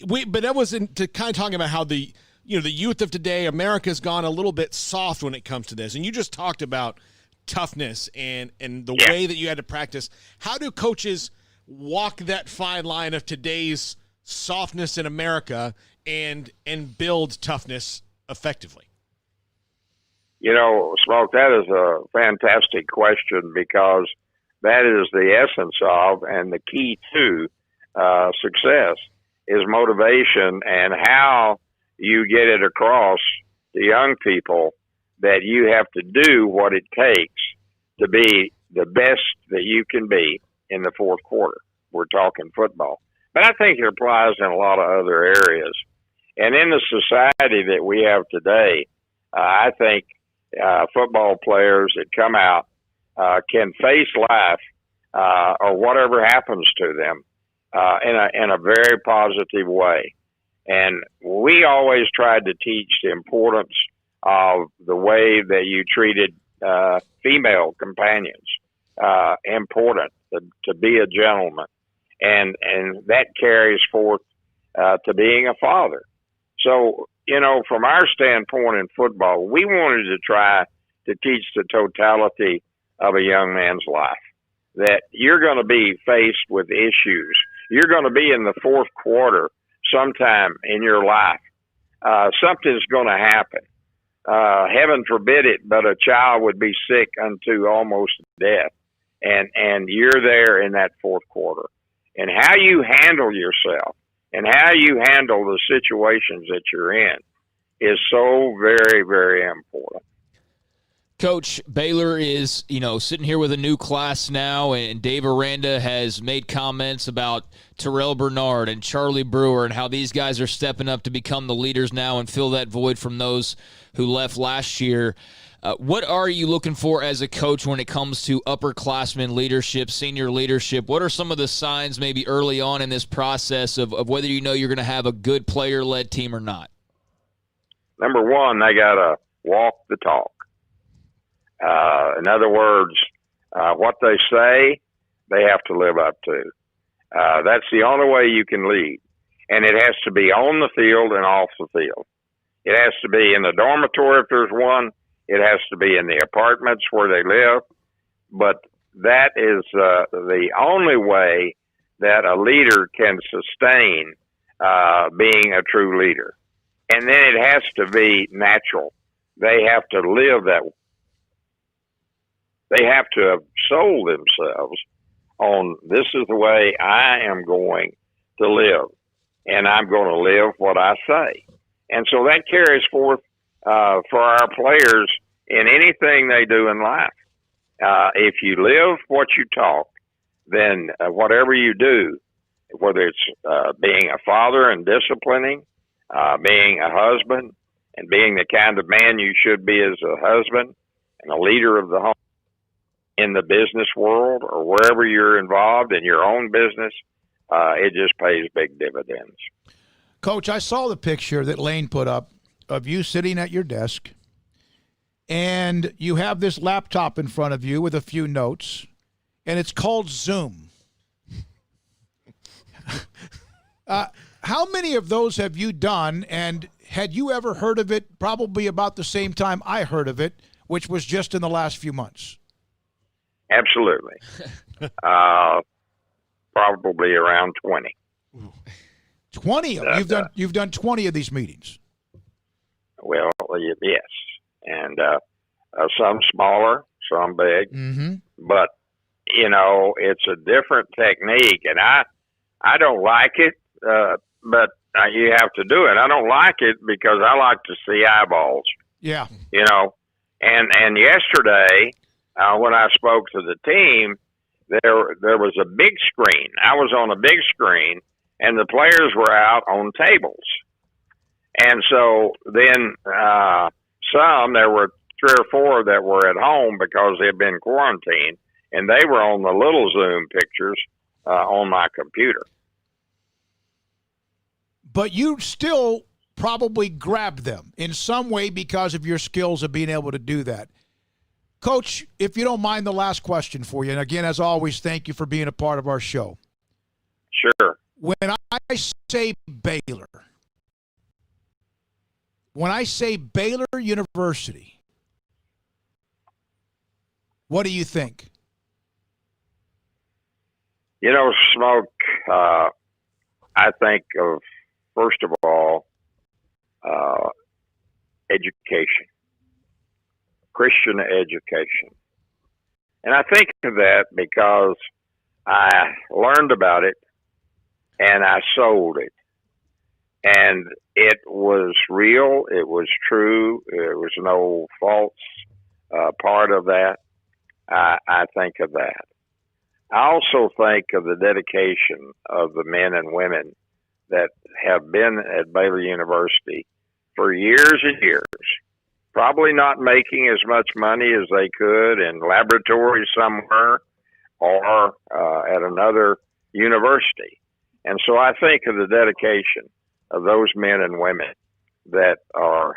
But that was to kind of talking about how the youth of today, America's gone a little bit soft when it comes to this. And you just talked about toughness and the way that you had to practice. How do coaches walk that fine line of today's softness in America and build toughness effectively? Smoke, that is a fantastic question, because that is the essence of and the key to success is motivation, and how you get it across to young people that you have to do what it takes to be the best that you can be in the fourth quarter. We're talking football. But I think it applies in a lot of other areas. And in the society that we have today, I think football players that come out can face life or whatever happens to them in a very positive way. And we always tried to teach the importance of the way that you treated female companions. Important to be a gentleman, and that carries forth to being a father. So, from our standpoint in football, we wanted to try to teach the totality of a young man's life, that you're going to be faced with issues. You're going to be in the fourth quarter sometime in your life. Something's going to happen. Heaven forbid it, but a child would be sick unto almost death. And you're there in that fourth quarter. And how you handle yourself and how you handle the situations that you're in is so very, very important. Coach, Baylor is, sitting here with a new class now, and Dave Aranda has made comments about Terrell Bernard and Charlie Brewer and how these guys are stepping up to become the leaders now and fill that void from those who left last year. What are you looking for as a coach when it comes to upperclassmen leadership, senior leadership? What are some of the signs maybe early on in this process of whether you're going to have a good player-led team or not? Number one, they got to walk the talk. In other words, what they say, they have to live up to. That's the only way you can lead. And it has to be on the field and off the field. It has to be in the dormitory if there's one. It has to be in the apartments where they live. But that is the only way that a leader can sustain being a true leader. And then it has to be natural. They have to live that way. They have to have sold themselves on, this is the way I am going to live, and I'm going to live what I say. And so that carries forth for our players in anything they do in life. If you live what you talk, then whatever you do, whether it's being a father and disciplining, being a husband, and being the kind of man you should be as a husband and a leader of the home, in the business world or wherever you're involved in your own business, it just pays big dividends. Coach, I saw the picture that Lane put up of you sitting at your desk, and you have this laptop in front of you with a few notes, and it's called Zoom. How many of those have you done, and had you ever heard of it probably about the same time I heard of it, which was just in the last few months? Absolutely. Probably around 20. 20? You've done 20 of these meetings. Well, yes. And some smaller, some big. Mm-hmm. But, it's a different technique. And I don't like it, but you have to do it. I don't like it because I like to see eyeballs. Yeah. And yesterday, when I spoke to the team, there was a big screen. I was on a big screen, and the players were out on tables. And so then there were 3 or 4 that were at home because they had been quarantined, and they were on the little Zoom pictures on my computer. But you still probably grabbed them in some way because of your skills of being able to do that. Coach, if you don't mind, the last question for you. And again, as always, thank you for being a part of our show. Sure. When I say Baylor, University, what do you think? You know, Smoke, I think of, first of all, education, Christian education. And I think of that because I learned about it and I sold it. And it was real. It was true. There was no false part of that. I think of that. I also think of the dedication of the men and women that have been at Baylor University for years and years, probably not making as much money as they could in laboratories somewhere or at another university. And so I think of the dedication of those men and women that are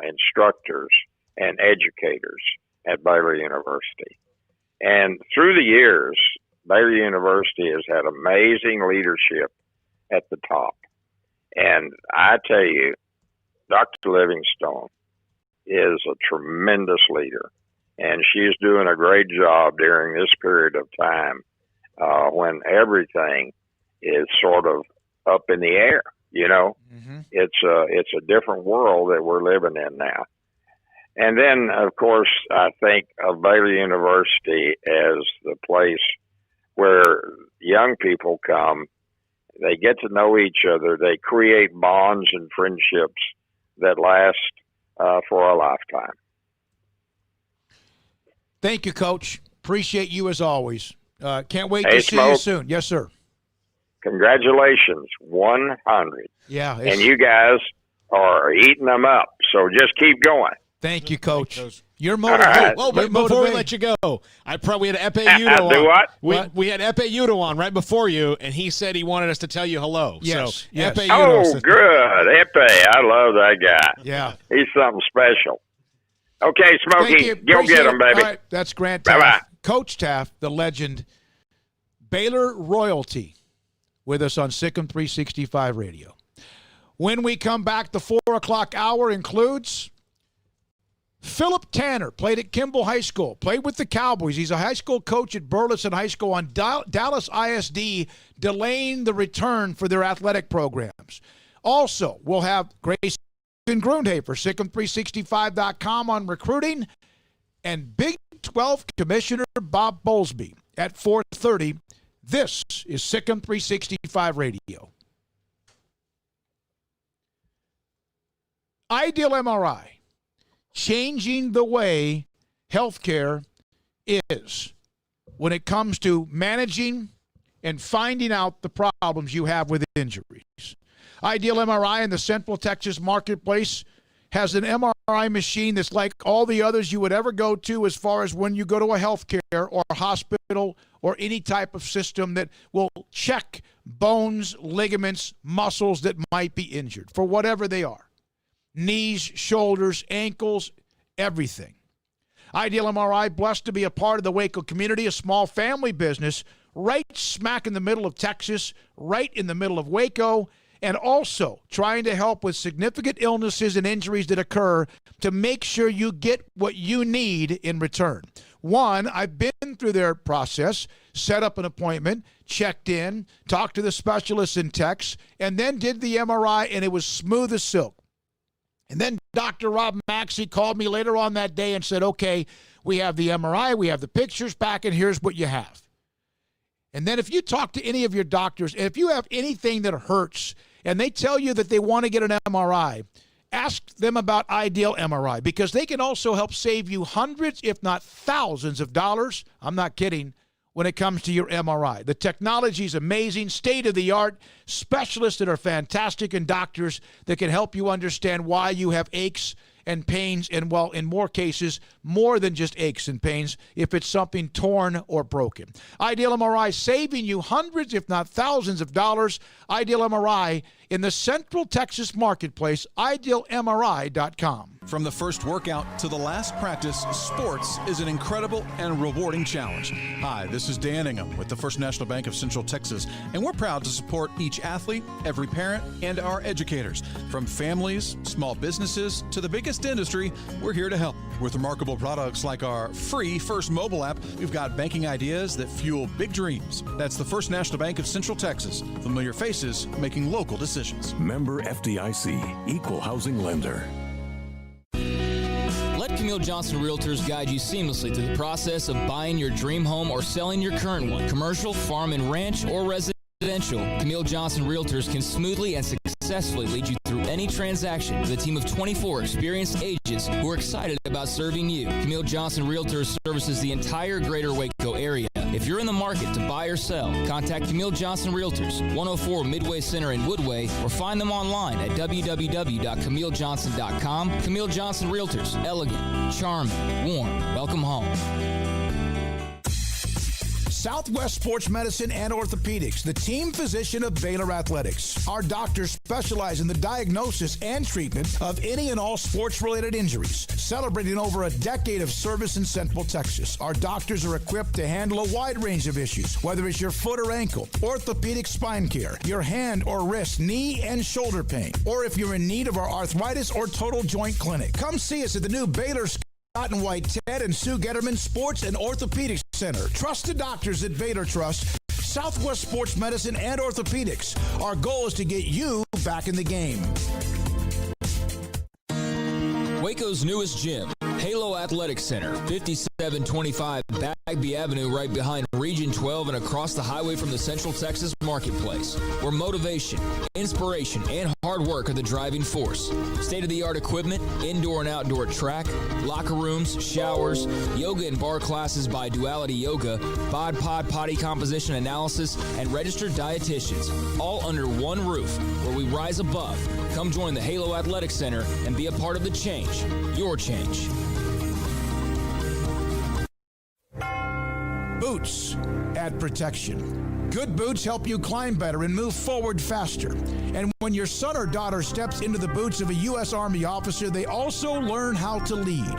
instructors and educators at Baylor University. And through the years, Baylor University has had amazing leadership at the top. And I tell you, Dr. Livingstone is a tremendous leader. And she's doing a great job during this period of time when everything is sort of up in the air. You know, it's a different world that we're living in now. And then, of course, I think of Baylor University as the place where young people come, they get to know each other, they create bonds and friendships that last for a lifetime. Thank you, Coach. Appreciate you as always. Can't wait Hey, to see you Smoke. soon. Yes, sir. Congratulations, 100. Yeah. And you guys are eating them up, so just keep going. Thank you, Coach. You're All right. motivated. Well, You're but before we motivated. let you go, we had Epe Udo Do on. what? We had Epe Udo on right before you, and he said he wanted us to tell you hello. Yes, So, yes. Epe Udo Oh, says- good. Epe, I love that guy. Yeah. He's something special. Okay, Smokey, Thank you. go Appreciate get him, it. baby. All right, that's Grant Teaff. Bye-bye. Coach Teaff, the legend, Baylor royalty, with us on Sikkim 365 Radio. When we come back, the 4 o'clock hour includes Philip Tanner, played at Kimball High School, played with the Cowboys. He's a high school coach at Burleson High School on Dallas ISD, delaying the return for their athletic programs. Also, we'll have Grayson Grundhafer, Sikkim365.com on recruiting, and Big 12 Commissioner Bob Bowlsby at 4:30. This is Sikkim 365 Radio. Ideal MRI, changing the way healthcare is when it comes to managing and finding out the problems you have with injuries. Ideal MRI in the Central Texas marketplace has an MRI machine that's like all the others you would ever go to as far as when you go to a healthcare or a hospital or any type of system that will check bones, ligaments, muscles that might be injured for whatever they are. Knees, shoulders, ankles, everything. Ideal MRI, blessed to be a part of the Waco community, a small family business right smack in the middle of Texas, right in the middle of Waco, and also trying to help with significant illnesses and injuries that occur to make sure you get what you need in return. One, I've been through their process, set up an appointment, checked in, talked to the specialists in Tex, and then did the MRI, and it was smooth as silk. And then Dr. Rob Maxey called me later on that day and said, okay, we have the MRI, we have the pictures back, and here's what you have. And then if you talk to any of your doctors, and if you have anything that hurts, and they tell you that they want to get an MRI, ask them about Ideal MRI, because they can also help save you hundreds, if not thousands of dollars, I'm not kidding, when it comes to your MRI. The technology is amazing, state-of-the-art, specialists that are fantastic, and doctors that can help you understand why you have aches and pains, and, well, in more cases, more than just aches and pains if it's something torn or broken. Ideal MRI saving you hundreds, if not thousands of dollars. Ideal MRI in the Central Texas marketplace, idealmri.com. From the first workout to the last practice, sports is an incredible and rewarding challenge. Hi, this is Dan Ingham with the First National Bank of Central Texas, and we're proud to support each athlete, every parent, and our educators. From families, small businesses, to the biggest industry, we're here to help. With remarkable products like our free First mobile app, we've got banking ideas that fuel big dreams. That's the First National Bank of Central Texas. Familiar faces making local decisions. Member FDIC, Equal Housing Lender. Let Camille Johnson Realtors guide you seamlessly through the process of buying your dream home or selling your current one. Commercial, farm and ranch, or residential, Camille Johnson Realtors can smoothly and successfully lead you through any transaction with a team of 24 experienced agents who are excited about serving you. Camille Johnson Realtors services the entire greater Waco area. If you're in the market to buy or sell, contact Camille Johnson Realtors, 104 Midway Center in Woodway, or find them online at www.camillejohnson.com. Camille Johnson Realtors, elegant, charming, warm. Welcome home. Southwest Sports Medicine and Orthopedics, the team physician of Baylor Athletics. Our doctors specialize in the diagnosis and treatment of any and all sports-related injuries. Celebrating over a decade of service in Central Texas, our doctors are equipped to handle a wide range of issues, whether it's your foot or ankle, orthopedic spine care, your hand or wrist, knee and shoulder pain, or if you're in need of our arthritis or total joint clinic. Come see us at the new Baylor Scott and White Ted and Sue Getterman Sports and Orthopedics Center. Trusted doctors at Baylor Trust, Southwest Sports Medicine and Orthopedics. Our goal is to get you back in the game. Waco's newest gym, Halo Athletic Center, 5725 Bagby Avenue, right behind Region 12 and across the highway from the Central Texas Marketplace, where motivation, inspiration, and hard work are the driving force. State-of-the-art equipment, indoor and outdoor track, locker rooms, showers, yoga and bar classes by Duality Yoga, bod pod potty composition analysis, and registered dietitians, all under one roof, where we rise above. Come join the Halo Athletic Center and be a part of the change, your change. Boots add protection. Good boots help you climb better and move forward faster. And when your son or daughter steps into the boots of a U.S. Army officer, they also learn how to lead.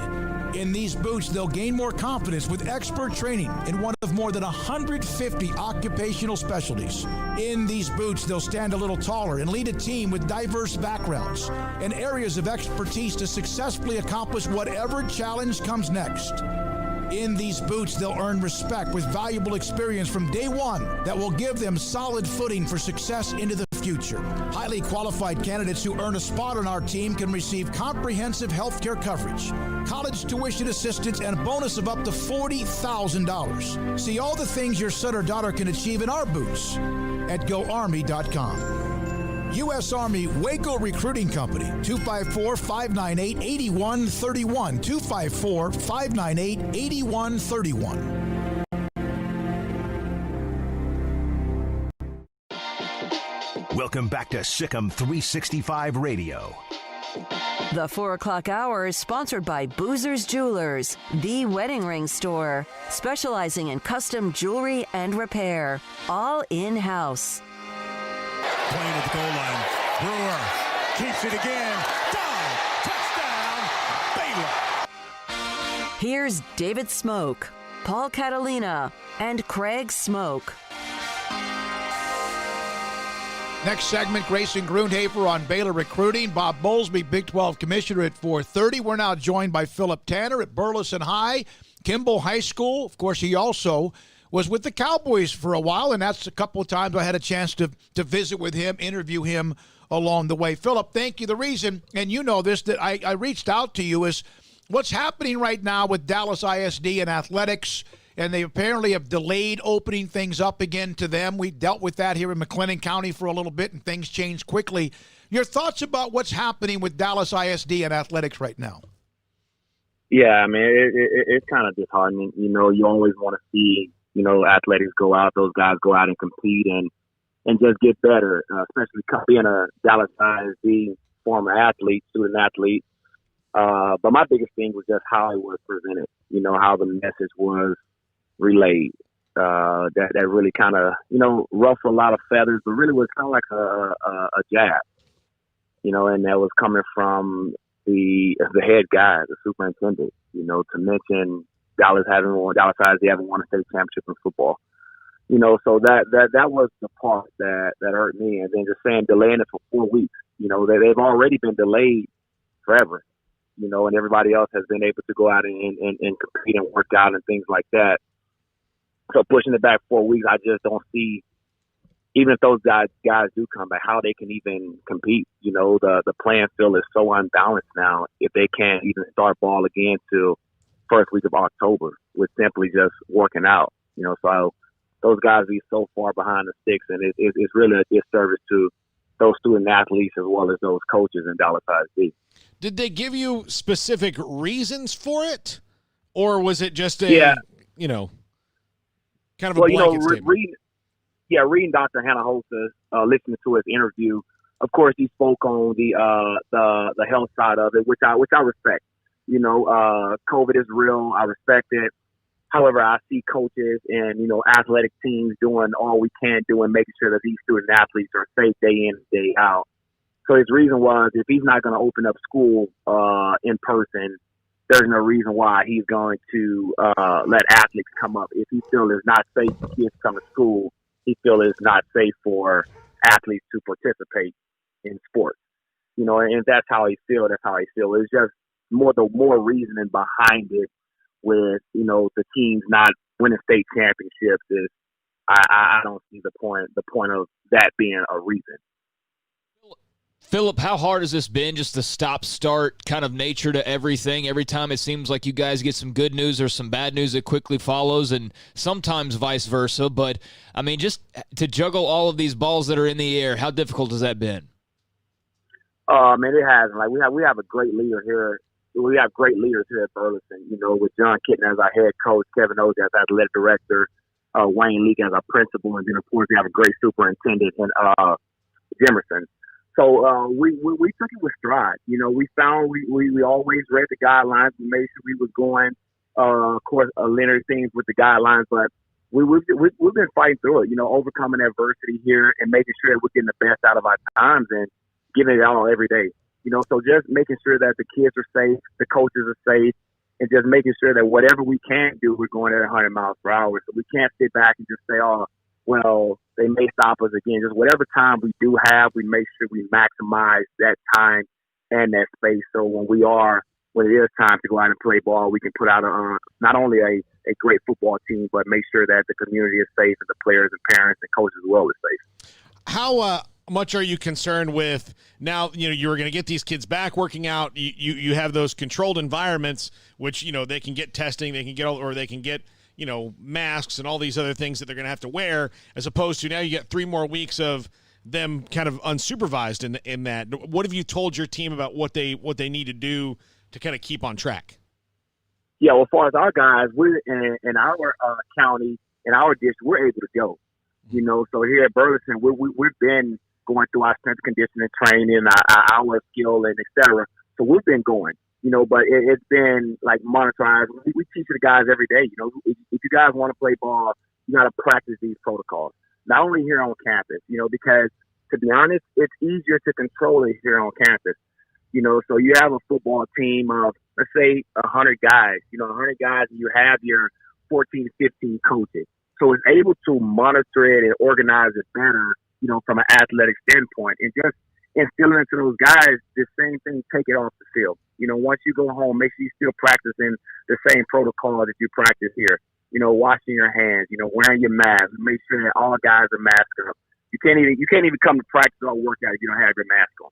In these boots, they'll gain more confidence with expert training in one of more than 150 occupational specialties. In these boots, they'll stand a little taller and lead a team with diverse backgrounds and areas of expertise to successfully accomplish whatever challenge comes next. In these boots, they'll earn respect with valuable experience from day one that will give them solid footing for success into the future. Highly qualified candidates who earn a spot on our team can receive comprehensive health care coverage, college tuition assistance, and a bonus of up to $40,000. See all the things your son or daughter can achieve in our boots at GoArmy.com. U.S. Army Waco Recruiting Company, 254-598-8131, 254-598-8131. Welcome back to Sikkim 365 Radio. The 4 o'clock hour is sponsored by Boozer's Jewelers, the wedding ring store, specializing in custom jewelry and repair, all in-house. Playing at the goal line. Brewer keeps it again. Dive. Touchdown, Baylor. Here's David Smoke, Paul Catalina, and Craig Smoke. Next segment, Grayson Grundhafer on Baylor recruiting. Bob Bowlsby, Big 12 commissioner at 4:30. We're now joined by Philip Tanner at Burleson High, Kimball High School. Of course, he also was with the Cowboys for a while, and that's a couple of times I had a chance to visit with him, interview him along the way. Philip, thank you. The reason, and you know this, that I reached out to you is what's happening right now with Dallas ISD and athletics, and they apparently have delayed opening things up again to them. We dealt with that here in McLennan County for a little bit, and things changed quickly. Your thoughts about what's happening with Dallas ISD and athletics right now? Yeah, I mean, it's kind of disheartening. You know, you always want to see athletics go out, those guys go out and compete and just get better, especially being a Dallas ISD former athlete, student athlete. But my biggest thing was just how it was presented, how the message was relayed. That really kind of, ruffled a lot of feathers, but really was kind of like a jab, and that was coming from the head guy, the superintendent, to mention Dallas ISD having won a state championship in football. So that was the part that hurt me. And then just saying delaying it for 4 weeks, they've already been delayed forever, and everybody else has been able to go out and compete and work out and things like that. So pushing it back 4 weeks, I just don't see, even if those guys do come back, how they can even compete. The playing field is so unbalanced now if they can't even start ball again till first week of October with simply just working out. So those guys be so far behind the sticks, and it's really a disservice to those student athletes as well as those coaches in Dallas ISD. Did they give you specific reasons for it, or was it just a kind of a blanket statement? Reading Dr. Hannah Holster, listening to his interview, of course he spoke on the health side of it, which I respect. COVID is real. I respect it. However, I see coaches and, athletic teams doing all we can do and making sure that these student athletes are safe day in and day out. So his reason was, if he's not going to open up school in person, there's no reason why he's going to let athletes come up. If he feels it's not safe for kids to come to school, he feels it's not safe for athletes to participate in sports. And that's how he feels. That's how he feels. It's just more reasoning behind it. With the teams not winning state championships, is I don't see the point of that being a reason. Phillip, how hard has this been, just the stop-start kind of nature to everything? Every time it seems like you guys get some good news or some bad news that quickly follows, and sometimes vice versa. But, I mean, just to juggle all of these balls that are in the air, how difficult has that been? Man, it has. Like, we have a great leader here. We have great leaders here at Burleson, with John Kitten as our head coach, Kevin Oz as our athletic director, Wayne Leake as our principal, and then, of course, we have a great superintendent in Jimerson. So we took it with stride. We found we always read the guidelines. We made sure we was going, of course, linear things with the guidelines, but we've been fighting through it, overcoming adversity here and making sure that we're getting the best out of our times and giving it all every day. So just making sure that the kids are safe, the coaches are safe, and just making sure that whatever we can do, we're going at 100 miles per hour. So we can't sit back and just say, oh, well, they may stop us again. Just whatever time we do have, we make sure we maximize that time and that space. So when it is time to go out and play ball, we can put out not only a great football team, but make sure that the community is safe and the players and parents and coaches as well is safe. How much are you concerned with now? You were going to get these kids back working out. You have those controlled environments, which they can get testing, they can get masks and all these other things that they're going to have to wear, as opposed to now you get 3 more weeks of them kind of unsupervised in that. What have you told your team about what they need to do to kind of keep on track? Yeah, well, as far as our guys, we're in our county, in our district, we're able to go. So here at Burleson, we've been going through our strength conditioning training, our skill, and et cetera. So we've been going, but it's been like monitored. We teach the guys every day. If you guys want to play ball, you got to practice these protocols. Not only here on campus, because to be honest, it's easier to control it here on campus. So you have a football team of, let's say, 100 guys. 100 guys, and you have your 14, 15 coaches. So it's able to monitor it and organize it better, from an athletic standpoint, and just instilling into those guys the same thing, take it off the field. Once you go home, make sure you're still practicing the same protocol that you practice here. Washing your hands, wearing your mask, make sure that all guys are masked up. You can't even come to practice or workout if you don't have your mask on.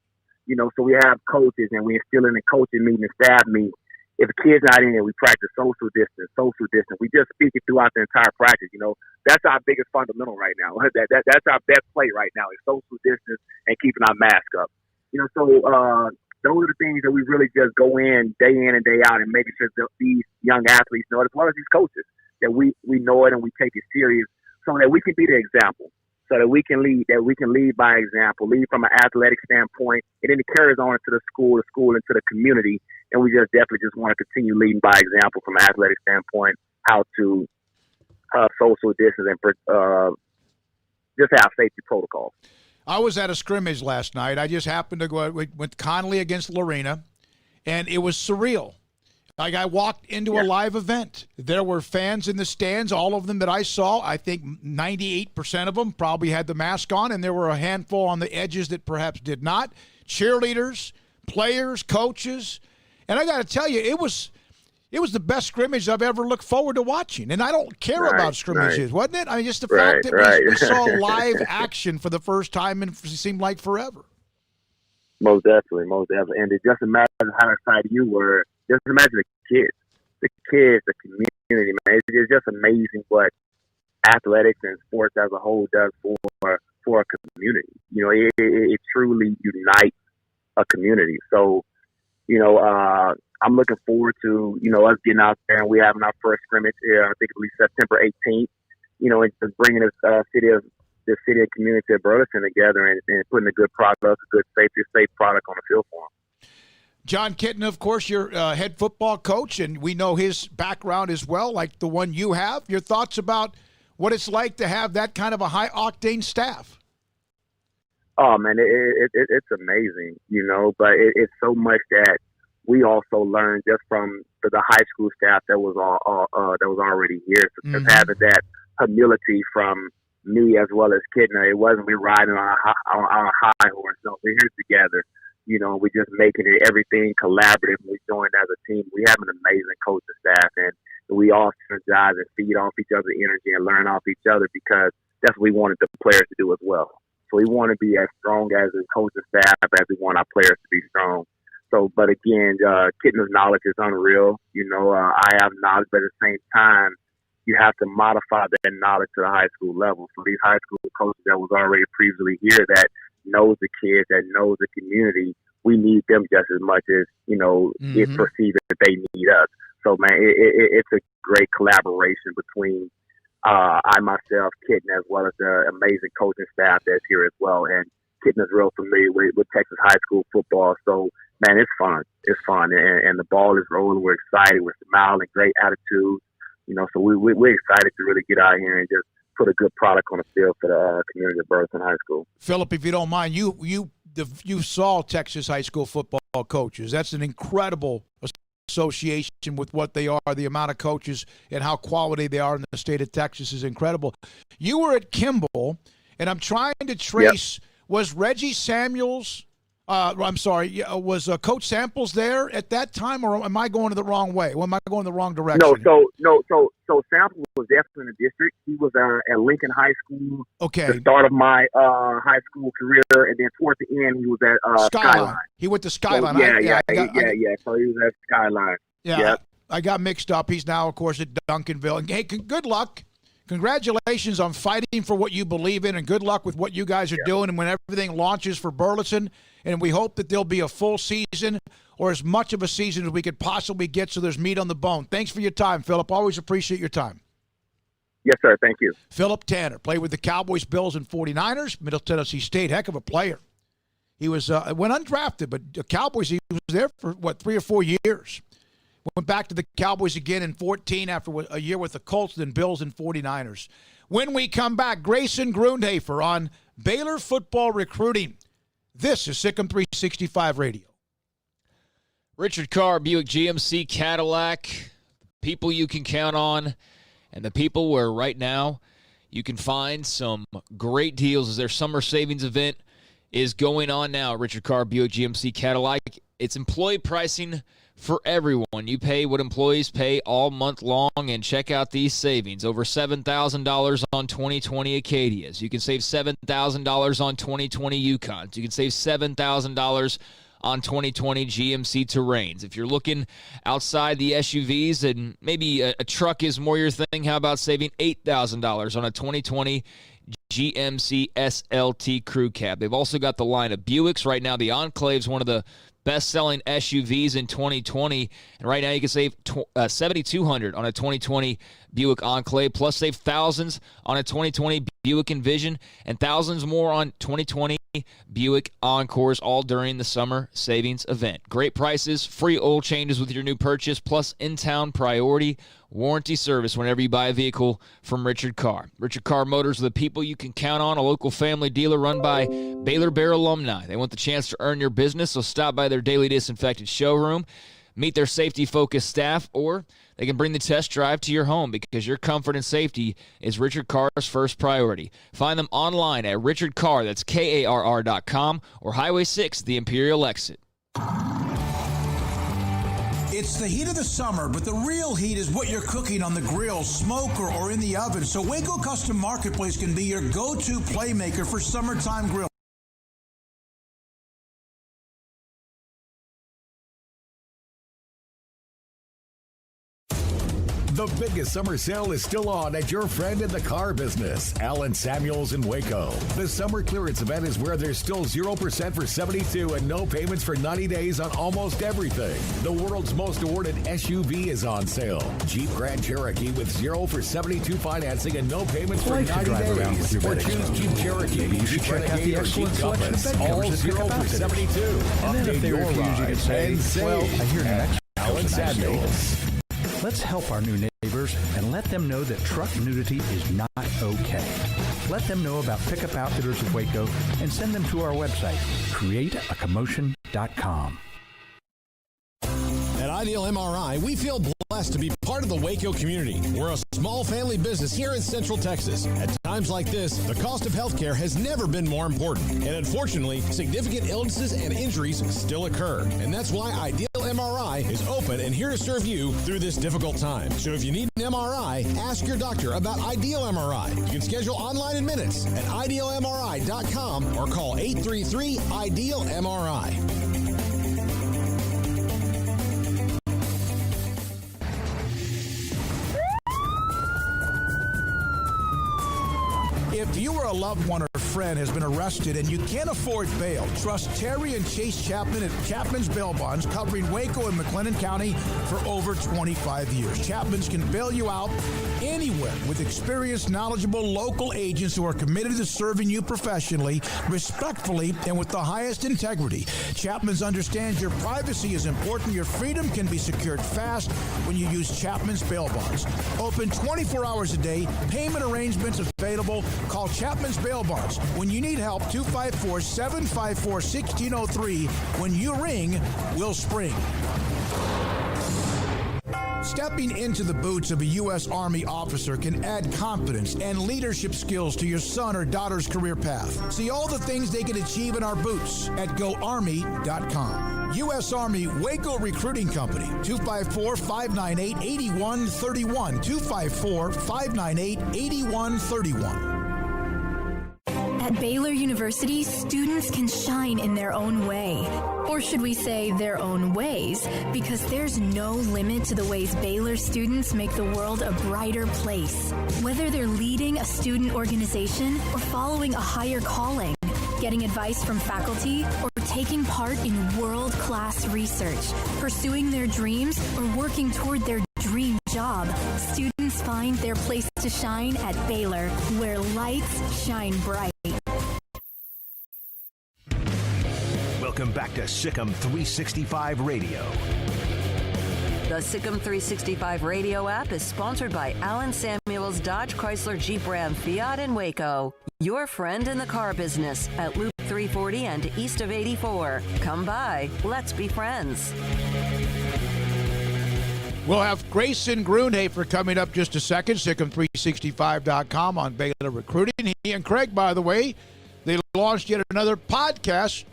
So we have coaches and we instill in the coaching meeting and staff meeting. If a kid's not in here, we practice social distance. We just speak it throughout the entire practice. That's our biggest fundamental right now. That's our best play right now is social distance and keeping our mask up. So those are the things that we really just go in and day out and making sure that these young athletes know, as well as these coaches, that we know it and we take it serious, so that we can be the example, so that we can lead by example, lead from an athletic standpoint, and then it carries on into the school, into the community, and we just definitely just want to continue leading by example from an athletic standpoint, how to social distance and just have safety protocols. I was at a scrimmage last night. I just happened to go with Conley against Lorena, and it was surreal. Like, I walked into a live event. There were fans in the stands, all of them that I saw. I think 98% of them probably had the mask on, and there were a handful on the edges that perhaps did not. Cheerleaders, players, coaches. And I got to tell you, it was the best scrimmage I've ever looked forward to watching. And I don't care about scrimmages, wasn't it? I mean, just the fact that we saw live action for the first time, and it seemed like forever. Most definitely. And it just imagine how excited you were. Just imagine the kids, the community, man. It's just amazing what athletics and sports as a whole does for a community. You know, it truly unites a community. So, you know, I'm looking forward to, you know, us getting out there and we having our first scrimmage here. I think it'll be September 18th. You know, and just bringing this city and community of Burleson together and putting a good product, a good safe product on the field for them. John Kitten, of course, you're head football coach, and we know his background as well, like the one you have. Your thoughts about what it's like to have that kind of a high-octane staff? Oh, man, it's amazing, you know, but it's so much that we also learned just from the high school staff that was already here. So just having that humility from me as well as Kidner. It wasn't we riding on a high horse. No, we're here together. You know, we're just making it everything collaborative. We're doing it as a team. We have an amazing coaching staff, and we all synergize and feed off each other's energy and learn off each other, because that's what we wanted the players to do as well. So we want to be as strong as the coaching staff as we want our players to be strong. So, but again, Kitten's knowledge is unreal. You know, I have knowledge, but at the same time, you have to modify that knowledge to the high school level. So these high school coaches that was already previously here that knows the kids, that knows the community, we need them just as much as, you know, it's perceived that they need us. So, man, it's a great collaboration between I myself, Kitten, as well as the amazing coaching staff that's here as well. And Kitten is real familiar with Texas high school football. So, man, it's fun. It's fun. And the ball is rolling. We're excited. We're smiling, great attitude. You know, so we're excited to really get out here and just put a good product on the field for the community of Burleson High School. Philip, if you don't mind, you saw Texas high school football coaches. That's an incredible association with what they are. The amount of coaches and how quality they are in the state of Texas is incredible. You were at Kimball, and I'm trying to trace, was Reggie Samuels – was Coach Samples there at that time, or am I going the wrong way? Or am I going the wrong direction? So Samples was definitely in the district. He was at Lincoln High School. Okay. The start of my high school career, and then towards the end, he was at Skyline. He went to Skyline. So, So he was at Skyline. Yeah. I got mixed up. He's now, of course, at Duncanville. And hey, good luck. Congratulations on fighting for what you believe in, and good luck with what you guys are doing and when everything launches for Burleson. And we hope that there'll be a full season, or as much of a season as we could possibly get, so there's meat on the bone. Thanks for your time, Philip. Always appreciate your time. Yes, sir. Thank you. Philip Tanner played with the Cowboys, Bills, and 49ers. Middle Tennessee State, heck of a player. He was went undrafted, but the Cowboys, he was there for, 3 or 4 years. Went back to the Cowboys again in 14 after a year with the Colts, then Bills and 49ers. When we come back, Grayson Grundhafer on Baylor football recruiting. This is Sikkim 365 Radio. Richard Carr, Buick GMC Cadillac, people you can count on, and the people where right now you can find some great deals as their summer savings event is going on now. Richard Carr, Buick GMC Cadillac. It's employee pricing for everyone. You pay what employees pay all month long, and check out these savings. Over $7,000 on 2020 Acadias. You can save $7,000 on 2020 Yukons. You can save $7,000 on 2020 GMC Terrains. If you're looking outside the SUVs and maybe a truck is more your thing, how about saving $8,000 on a 2020 GMC SLT Crew Cab? They've also got the line of Buicks. Right now, the Enclave's one of the best-selling SUVs in 2020, and right now you can save $7,200 on a 2020 Buick Enclave, plus save thousands on a 2020 Buick Envision and thousands more on 2020 Buick Encores, all during the summer savings event. Great prices, free oil changes with your new purchase, plus in-town priority warranty service whenever you buy a vehicle from Richard Carr. Richard Carr Motors are the people you can count on, a local family dealer run by Baylor Bear alumni. They want the chance to earn your business, so stop by their daily disinfected showroom, meet their safety-focused staff, or they can bring the test drive to your home because your comfort and safety is Richard Carr's first priority. Find them online at Richard Carr, that's KARR.com, or Highway 6, the Imperial Exit. It's the heat of the summer, but the real heat is what you're cooking on the grill, smoker, or in the oven. So Waco Custom Marketplace can be your go-to playmaker for summertime grill. The biggest summer sale is still on at your friend in the car business, Alan Samuels in Waco. The summer clearance event is where there's still 0% for 72 and no payments for 90 days on almost everything. The world's most awarded SUV is on sale. Jeep Grand Cherokee with 0 for 72 financing and no payments for 90 days. Or choose Jeep Cherokee. Maybe you should check out the excellent selection of bed covers all 0 for 72. And then if they refuse, you can say, well, I hear next. Alan Samuels. Let's help our new neighbors and let them know that truck nudity is not okay. Let them know about Pickup Outfitters of Waco and send them to our website, createacommotion.com. At Ideal MRI, we feel blessed to be part of the Waco community. We're a small family business here in Central Texas. At times like this, the cost of healthcare has never been more important. And unfortunately, significant illnesses and injuries still occur. And that's why Ideal MRI is open and here to serve you through this difficult time. So if you need an MRI, ask your doctor about Ideal MRI. You can schedule online in minutes at idealmri.com or call 833-IDEAL-MRI. If you or a loved one or friend has been arrested and you can't afford bail, trust Terry and Chase Chapman at Chapman's Bail Bonds, covering Waco and McLennan County for over 25 years. Chapman's can bail you out anywhere with experienced, knowledgeable local agents who are committed to serving you professionally, respectfully, and with the highest integrity. Chapman's understands your privacy is important. Your freedom can be secured fast when you use Chapman's Bail Bonds. Open 24 hours a day. Payment arrangements available. Call Chapman's Bail Bonds. When you need help, 254-754-1603. When you ring, we'll spring. Stepping into the boots of a U.S. Army officer can add confidence and leadership skills to your son or daughter's career path. See all the things they can achieve in our boots at GoArmy.com. U.S. Army Waco Recruiting Company, 254-598-8131, 254-598-8131. At Baylor University, students can shine in their own way. Or should we say their own ways? Because there's no limit to the ways Baylor students make the world a brighter place. Whether they're leading a student organization or following a higher calling, getting advice from faculty, or taking part in world-class research, pursuing their dreams, or working toward their dream job, students find their place to shine at Baylor, where lights shine bright. Welcome back to Sikkim 365 Radio. The Sikkim 365 Radio app is sponsored by Alan Samuels Dodge Chrysler Jeep Ram Fiat in Waco. Your friend in the car business at Loop 340 and east of 84. Come by. Let's be friends. We'll have Grayson Grundhafer coming up just a second, Sikkim365.com on Baylor Recruiting. He and Craig, by the way, they launched yet another podcast.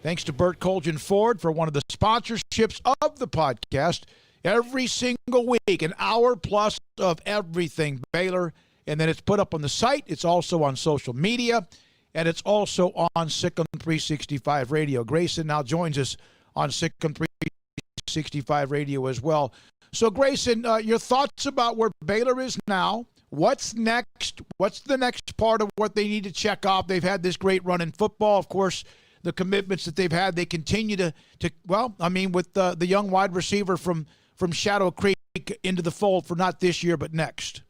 Thanks to Burt Colgan Ford for one of the sponsorships of the podcast. Every single week, an hour plus of everything Baylor. And then it's put up on the site. It's also on social media. And it's also on Sikkim 365 Radio. Grayson now joins us on Sikkim 365 Radio as well. So, Grayson, your thoughts about where Baylor is now. What's next? What's the next part of what they need to check off? They've had this great run in football. Of course, the commitments that they've had, they continue to with the young wide receiver from Shadow Creek into the fold for not this year but next.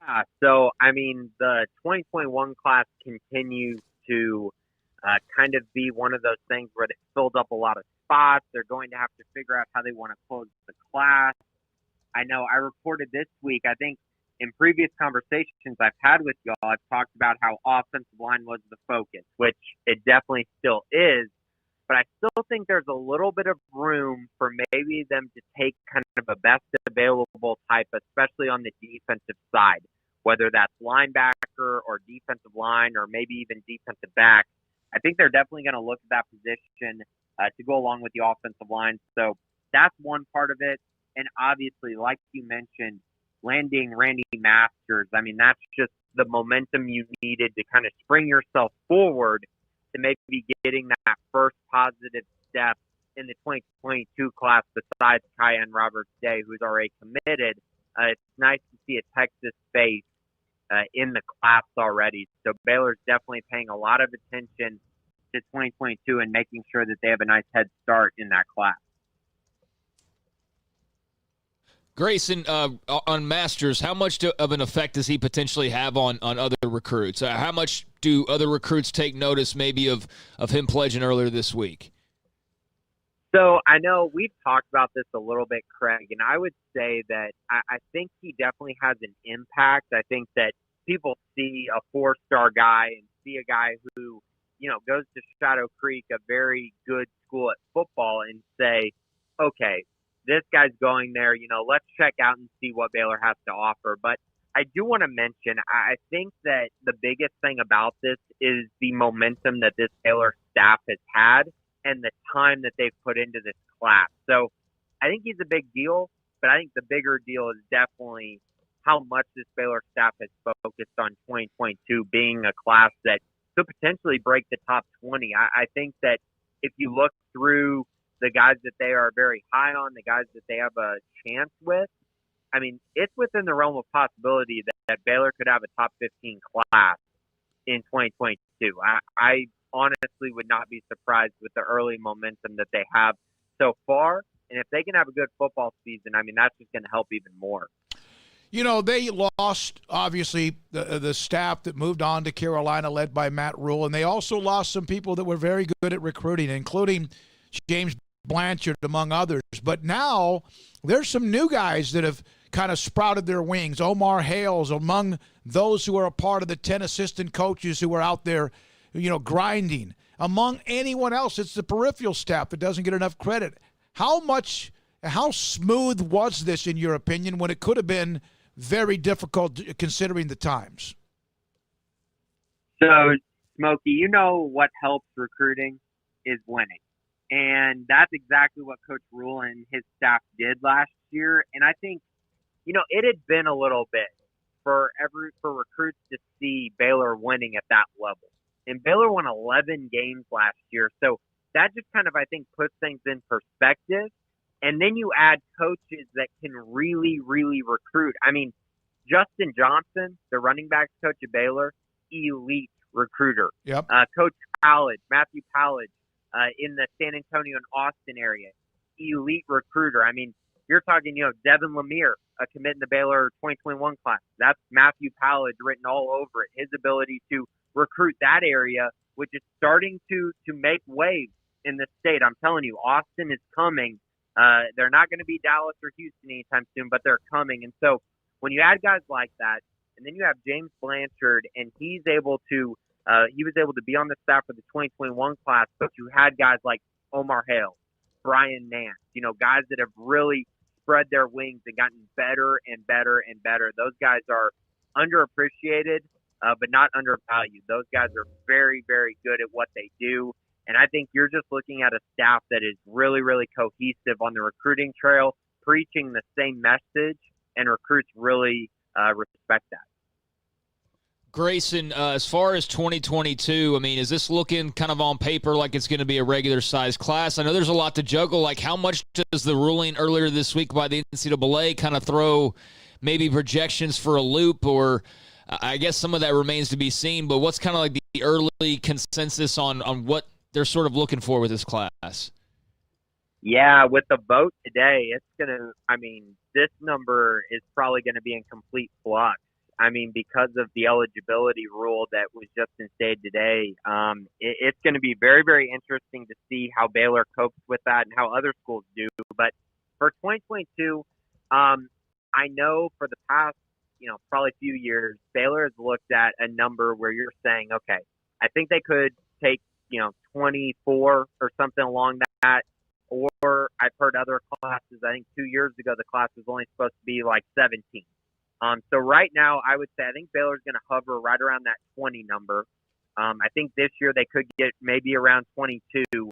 Yeah, so, I mean, the 2021 class continues to kind of be one of those things where they filled up a lot of spots. They're going to have to figure out how they want to close the class. I know I reported this week, I think in previous conversations I've had with y'all, I've talked about how offensive line was the focus, which it definitely still is. But I still think there's a little bit of room for maybe them to take kind of a best available type, especially on the defensive side, whether that's linebacker or defensive line or maybe even defensive back. I think they're definitely going to look at that position to go along with the offensive line. So that's one part of it. And obviously, like you mentioned, landing Randy Masters, I mean, that's just the momentum you needed to kind of spring yourself forward to maybe getting that first positive step in the 2022 class besides Kyan Roberts-Day, who's already committed. It's nice to see a Texas face in the class already. So Baylor's definitely paying a lot of attention to 2022 and making sure that they have a nice head start in that class. Grayson, on Masters, how much of an effect does he potentially have on other recruits? How much do other recruits take notice maybe of him pledging earlier this week? So I know we've talked about this a little bit, Craig, and I would say that I think he definitely has an impact. I think that people see a four-star guy and see a guy who, goes to Shadow Creek, a very good school at football, and say, okay, this guy's going there, let's check out and see what Baylor has to offer. But I do want to mention, I think that the biggest thing about this is the momentum that this Baylor staff has had and the time that they've put into this class. So I think he's a big deal, but I think the bigger deal is definitely how much this Baylor staff has focused on 2022 being a class that could potentially break the top 20. I think that if you look through the guys that they are very high on, the guys that they have a chance with, I mean, it's within the realm of possibility that Baylor could have a top 15 class in 2022. I honestly would not be surprised with the early momentum that they have so far. And if they can have a good football season, I mean, that's just going to help even more. They lost, obviously, the staff that moved on to Carolina led by Matt Rule, and they also lost some people that were very good at recruiting, including James Blanchard, among others. But now there's some new guys that have kind of sprouted their wings. Omar Hales among those who are a part of the 10 assistant coaches who are out there, grinding. Among anyone else, it's the peripheral staff that doesn't get enough credit. How smooth was this, in your opinion, when it could have been very difficult considering the times? So, Smokey, what helps recruiting is winning. And that's exactly what Coach Rule and his staff did last year. And I think, it had been a little bit for recruits to see Baylor winning at that level. And Baylor won 11 games last year. So that just kind of, I think, puts things in perspective. And then you add coaches that can really, really recruit. I mean, Justin Johnson, the running backs coach at Baylor, elite recruiter. Yep. Coach Matthew Pallage, in the San Antonio and Austin area, elite recruiter. I mean, you're talking, Devin Lemire, a commit in the Baylor 2021 class. That's Matthew Pallage written all over it. His ability to recruit that area, which is starting to make waves in the state. I'm telling you, Austin is coming. They're not going to be Dallas or Houston anytime soon, but they're coming. And so when you add guys like that, and then you have James Blanchard, and he was able to be on the staff for the 2021 class, but you had guys like Omar Hale, Brian Nance, guys that have really spread their wings and gotten better and better and better. Those guys are underappreciated, but not undervalued. Those guys are very, very good at what they do. And I think you're just looking at a staff that is really, really cohesive on the recruiting trail, preaching the same message, and recruits really respect that. Grayson, as far as 2022, I mean, is this looking kind of on paper like it's going to be a regular-sized class? I know there's a lot to juggle. Like, how much does the ruling earlier this week by the NCAA kind of throw maybe projections for a loop? Or I guess some of that remains to be seen, but what's kind of like the early consensus on what they're sort of looking for with this class? Yeah, with the vote today, this number is probably going to be in complete flux. I mean, because of the eligibility rule that was just instated today, it's going to be very, very interesting to see how Baylor copes with that and how other schools do. But for 2022, I know for the past, probably a few years, Baylor has looked at a number where you're saying, okay, I think they could take, 24 or something along that. Or I've heard other classes, I think 2 years ago, the class was only supposed to be like 17. So right now, I would say I think Baylor's going to hover right around that 20 number. I think this year they could get maybe around 22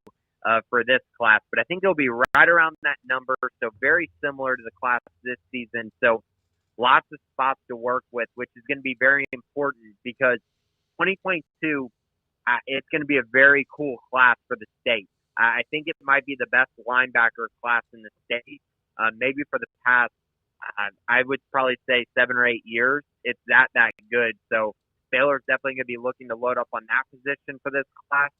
for this class, but I think it'll be right around that number. So very similar to the class this season. So lots of spots to work with, which is going to be very important because 2022, it's going to be a very cool class for the state. I think it might be the best linebacker class in the state. Maybe for the past, I would probably say 7 or 8 years. It's that good. So Baylor's definitely going to be looking to load up on that position for this class,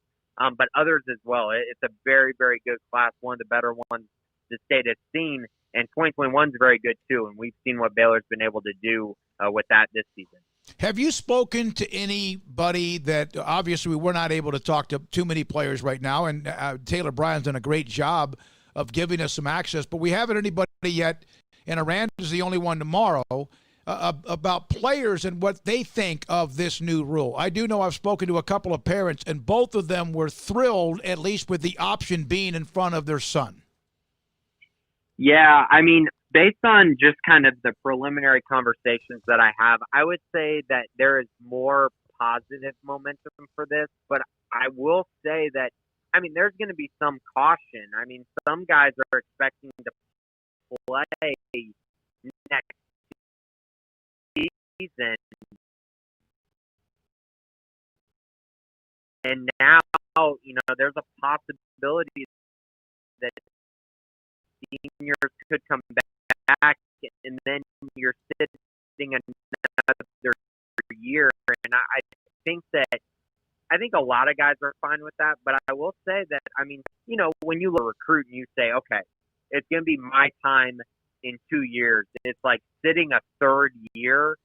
but others as well. It's a very, very good class, one of the better ones the state has seen. And 2021 is very good too, and we've seen what Baylor's been able to do with that this season. Have you spoken to anybody that obviously we're not able to talk to too many players right now, and Taylor Bryan's done a great job of giving us some access, but we haven't anybody yet, and Aranda is the only one tomorrow, about players and what they think of this new rule. I do know I've spoken to a couple of parents, and both of them were thrilled, at least with the option being in front of their son. Yeah, I mean, based on just kind of the preliminary conversations that I have, I would say that there is more positive momentum for this, but I will say that, I mean, there's going to be some caution. I mean, some guys are expecting to play next season, and now, there's a possibility that seniors could come back, and then you're sitting another year. And I think a lot of guys are fine with that. But I will say that, I mean, when you look at a recruit and you say, okay, it's going to be my time in 2 years, it's like sitting a third year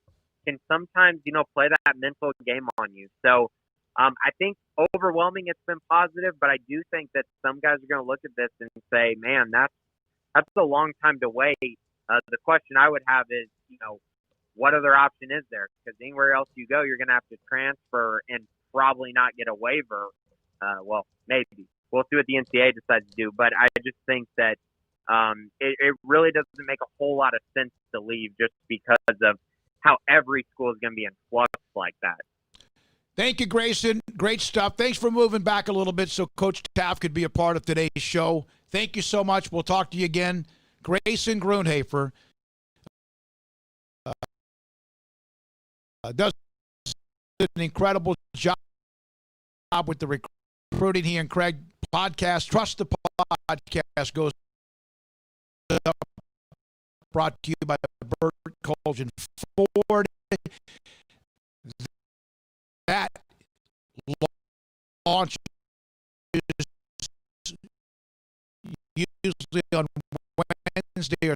can sometimes, play that mental game on you. So I think overwhelming, it's been positive, but I do think that some guys are going to look at this and say, man, that's a long time to wait. The question I would have is, what other option is there? Because anywhere else you go, you're going to have to transfer and probably not get a waiver. Well, maybe. We'll see what the NCAA decides to do. But I just think that it really doesn't make a whole lot of sense to leave just because of how every school is going to be in flux like that. Thank you, Grayson. Great stuff. Thanks for moving back a little bit so Coach Teaff could be a part of today's show. Thank you so much. We'll talk to you again. Grayson Grunhafer does an incredible job with the recruiting. He and Craig podcast. Trust the podcast goes up, brought to you by Burt Colgan Ford. That launches usually on Wednesday or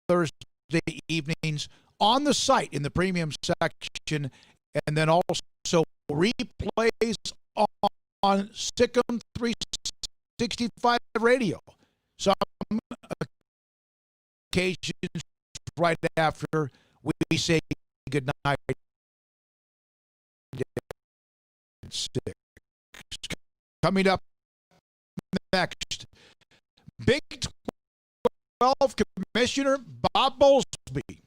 Thursday evenings on the site in the premium section, and then also replays on Sikkim 365 radio. Some occasions right after we say goodnight. 6. Coming up next, Big 12 Commissioner Bob Bowlsby.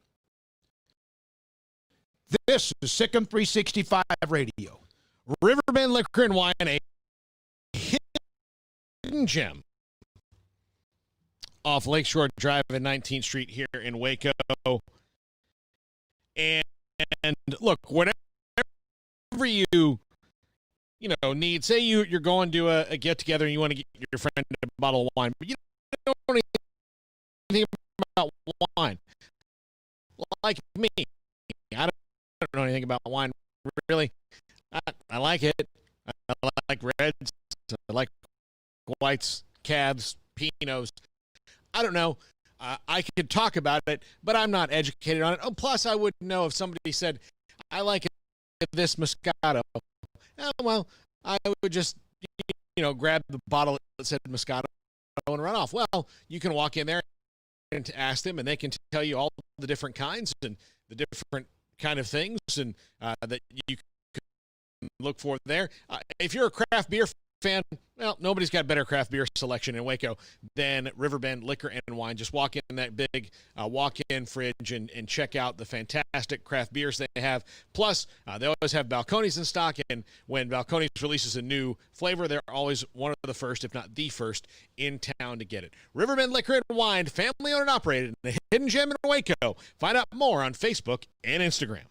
This is Sikkim 365 Radio. Riverbend Liquor and Wine, a hidden gem off Lakeshore Drive at 19th Street here in Waco. And look, whatever you need, say you're going to a get-together and you want to get your friend a bottle of wine, but you don't know anything about wine. Like me, I don't know anything about wine, really. I like it. I like reds. I like whites, cabs, pinots. I don't know. I could talk about it, but I'm not educated on it. Oh, plus, I wouldn't know if somebody said, I like this Moscato. Oh, well, I would just, grab the bottle that said Moscato and run off. Well, you can walk in there and ask them, and they can tell you all the different kinds and the different kind of things and that you can look for there. If you're a craft beer fan, well, nobody's got better craft beer selection in Waco than Riverbend Liquor and Wine. Just walk in that big walk-in fridge and check out the fantastic craft beers they have. Plus, they always have Balcones in stock, and when Balcones releases a new flavor, they're always one of the first, if not the first, in town to get it. Riverbend Liquor and Wine, family-owned and operated, the hidden gem in Waco. Find out more on Facebook and Instagram.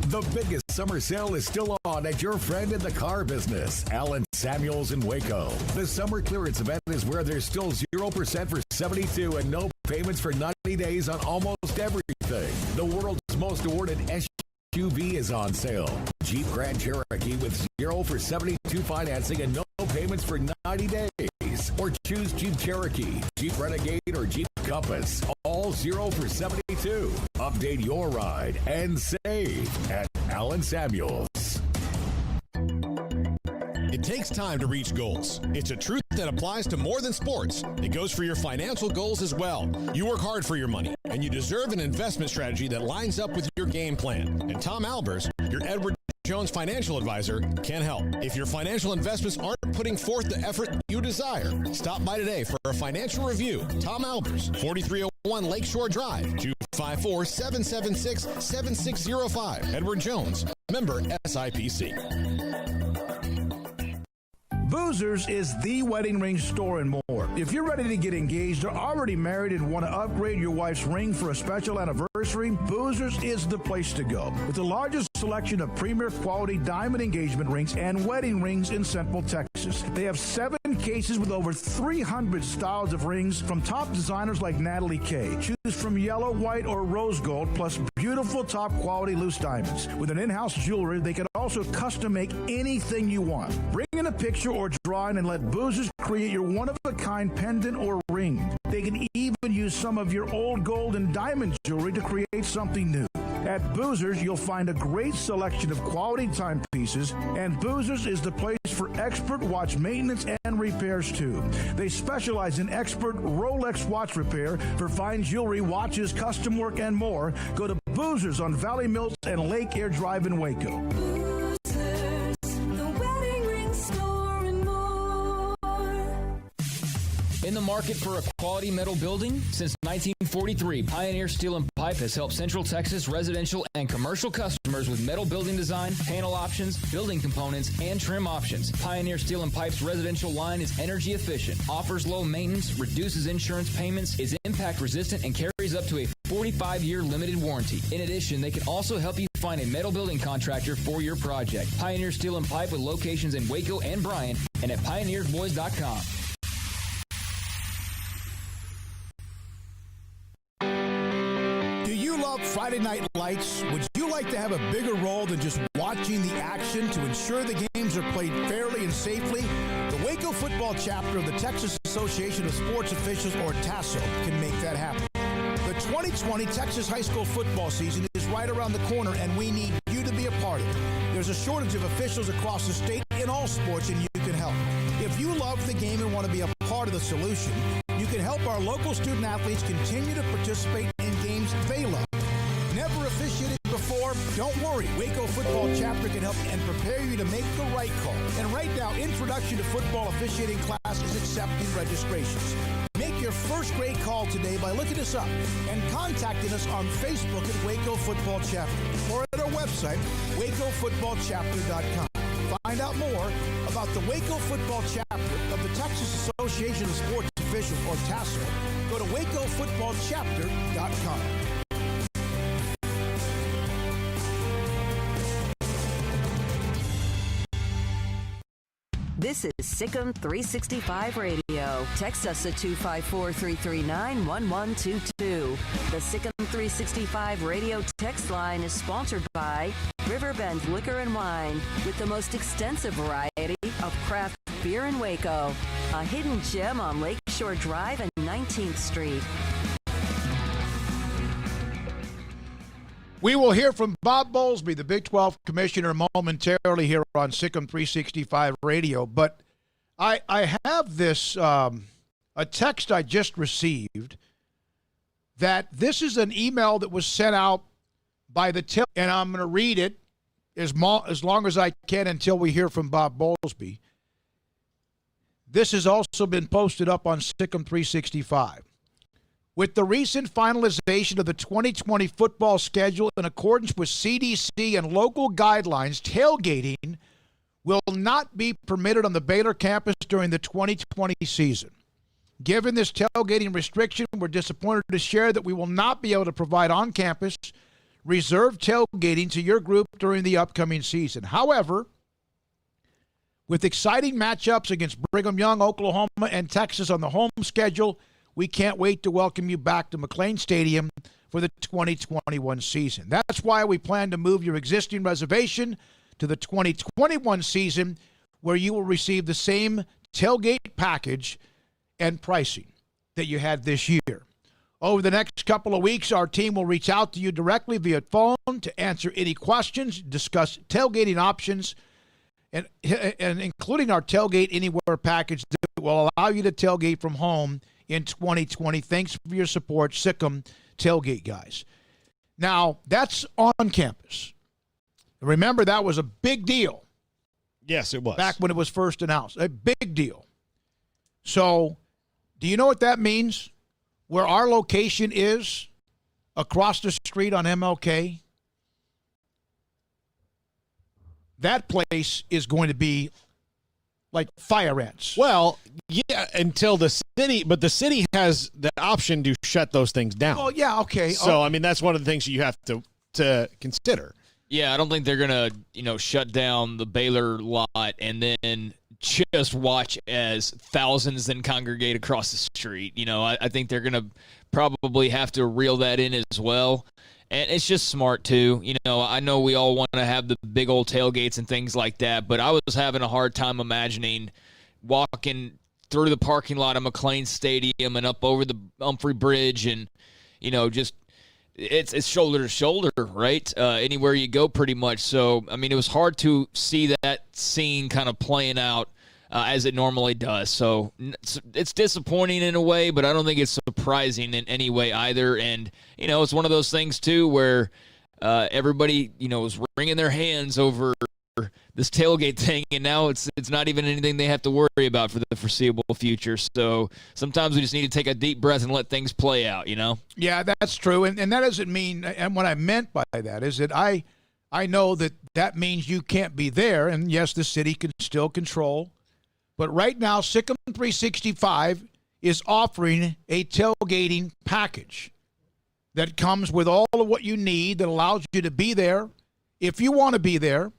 The biggest summer sale is still on at your friend in the car business, Alan Samuels in Waco. The summer clearance event is where there's still 0% for 72 and no payments for 90 days on almost everything. The world's most awarded SUV is on sale. Jeep Grand Cherokee with 0 for 72 financing and no payments for 90 days. Or choose Jeep Cherokee, Jeep Renegade, or Jeep Compass. All 0 for 72. Update your ride and save at Alan Samuels. It takes time to reach goals. It's a truth that applies to more than sports. It goes for your financial goals as well. You work hard for your money, and you deserve an investment strategy that lines up with your game plan. And Tom Albers, your Edward Jones financial advisor, can help. If your financial investments aren't putting forth the effort you desire, stop by today for a financial review. Tom Albers, 4301 Lakeshore Drive, 254-776-7605. Edward Jones, member SIPC. Boozers is the wedding ring store and more. If you're ready to get engaged or already married and want to upgrade your wife's ring for a special anniversary, Boozers is the place to go. With the largest selection of premier quality diamond engagement rings and wedding rings in Central Texas. They have 7 cases with over 300 styles of rings from top designers like Natalie Kay. Choose from yellow, white, or rose gold, plus beautiful top quality loose diamonds. With an in-house jewelry, they can also custom make anything you want. Bring in a picture or drawing and let Boozers create your one-of-a-kind pendant or ring. They can even use some of your old gold and diamond jewelry to create something new. At Boozers, you'll find a great selection of quality timepieces, and Boozers is the place for expert watch maintenance and repairs, too. They specialize in expert Rolex watch repair for fine jewelry, watches, custom work, and more. Go to Boozers on Valley Mills and Lake Air Drive in Waco. In the market for a quality metal building? Since 1943, Pioneer Steel and Pipe has helped Central Texas residential and commercial customers with metal building design, panel options, building components, and trim options. Pioneer Steel and Pipe's residential line is energy efficient, offers low maintenance, reduces insurance payments, is impact resistant, and carries up to a 45-year limited warranty. In addition, they can also help you find a metal building contractor for your project. Pioneer Steel and Pipe with locations in Waco and Bryan and at pioneersboys.com. Love Friday Night Lights? Would you like to have a bigger role than just watching the action to ensure the games are played fairly and safely? The Waco football chapter of the Texas Association of Sports Officials, or TASO, can make that happen. The 2020 Texas high school football season is right around the corner, and we need you to be a part of it. There's a shortage of officials across the state in all sports, and you can help. If you love the game and want to be a part of the solution, you can help our local student athletes continue to participate in games they love. Never officiated before? Don't worry. Waco Football Chapter can help and prepare you to make the right call. And right now, Introduction to Football Officiating class is accepting registrations. Make your first grade call today by looking us up and contacting us on Facebook at Waco Football Chapter or at our website, wacofootballchapter.com. Find out more about the Waco Football Chapter of the Texas Association of Sports Officials, or TASO. Go to wacofootballchapter.com. This is Sikkim 365 Radio. Text us at 254-339-1122. The Sikkim 365 Radio text line is sponsored by Riverbend Liquor and Wine, with the most extensive variety of craft beer in Waco. A hidden gem on Lakeshore Drive and 19th Street. We will hear from Bob Bowlsby, the Big 12 commissioner, momentarily here on Sikkim 365 Radio. But I have this, a text I just received that this is an email that was sent out by the and I'm going to read it as long as I can until we hear from Bob Bowlsby. This has also been posted up on Sikkim 365. With the recent finalization of the 2020 football schedule in accordance with CDC and local guidelines, tailgating will not be permitted on the Baylor campus during the 2020 season. Given this tailgating restriction, we're disappointed to share that we will not be able to provide on-campus reserved tailgating to your group during the upcoming season. However, with exciting matchups against Brigham Young, Oklahoma, and Texas on the home schedule, we can't wait to welcome you back to McLean Stadium for the 2021 season. That's why we plan to move your existing reservation to the 2021 season, where you will receive the same tailgate package and pricing that you had this year. Over the next couple of weeks, our team will reach out to you directly via phone to answer any questions, discuss tailgating options, and including our Tailgate Anywhere package that will allow you to tailgate from home in 2020. Thanks for your support, Sikkim Tailgate guys. Now, that's on campus. Remember, that was a big deal. Yes, it was. Back when it was first announced. A big deal. So, do you know what that means? Where our location is, across the street on MLK, that place is going to be like fire ants. Well, yeah, until the city, but the city has the option to shut those things down. Well, yeah, okay. So, I mean, that's one of the things you have to consider. Yeah, I don't think they're going to, shut down the Baylor lot and then just watch as thousands then congregate across the street. I think they're going to probably have to reel that in as well. And it's just smart, too. I know we all want to have the big old tailgates and things like that, but I was having a hard time imagining walking through the parking lot of McLean Stadium and up over the Humphrey Bridge and, just it's shoulder to shoulder, right? Anywhere you go pretty much. So, I mean, it was hard to see that scene kind of playing out as it normally does. So it's disappointing in a way, but I don't think it's surprising in any way either. And, it's one of those things, too, where everybody, was wringing their hands over this tailgate thing, and now it's not even anything they have to worry about for the foreseeable future. So sometimes we just need to take a deep breath and let things play out, Yeah, that's true. And that doesn't mean, and what I meant by that is that I know that means you can't be there, and yes, the city can still control. But right now, Sikkim 365 is offering a tailgating package that comes with all of what you need that allows you to be there. If you want to be there,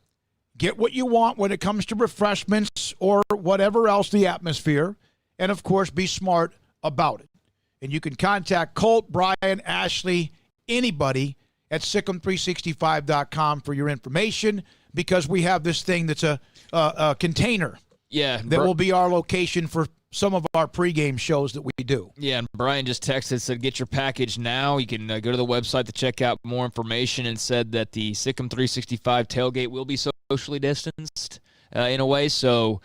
get what you want when it comes to refreshments or whatever else, the atmosphere, and, of course, be smart about it. And you can contact Colt, Brian, Ashley, anybody at Sikkim365.com for your information, because we have this thing that's a container. Yeah, that will be our location for some of our pregame shows that we do. Yeah, and Brian just texted, said get your package now. You can go to the website to check out more information, and said that the Sikkim 365 tailgate will be socially distanced in a way. So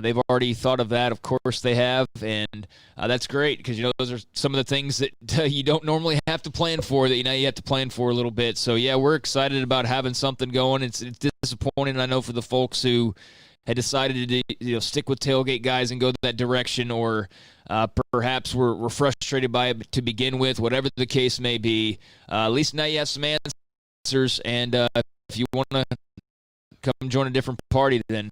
they've already thought of that. Of course they have, and that's great because, those are some of the things that you don't normally have to plan for that you have to plan for a little bit. So, yeah, we're excited about having something going. It's disappointing, I know, for the folks who had decided to stick with tailgate guys and go that direction, or perhaps we're frustrated by it to begin with, whatever the case may be. At least now you have some answers, and if you want to come join a different party, then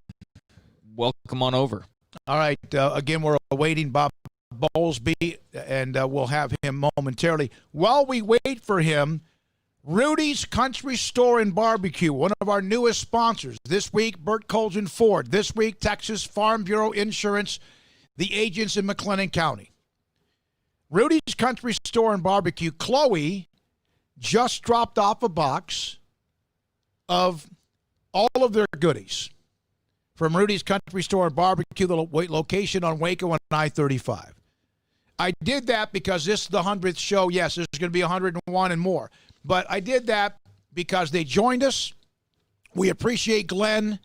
welcome on over. All right. Again, we're awaiting Bob Bowlsby, and we'll have him momentarily. While we wait for him, Rudy's Country Store and Barbecue, one of our newest sponsors. This week, Burt Colgan Ford. This week, Texas Farm Bureau Insurance, the agents in McLennan County. Rudy's Country Store and Barbecue. Chloe just dropped off a box of all of their goodies from Rudy's Country Store and Barbecue, the location on Waco and I-35. I did that because this is the 100th show. Yes, there's going to be 101 and more. But I did that because they joined us. We appreciate Glenn,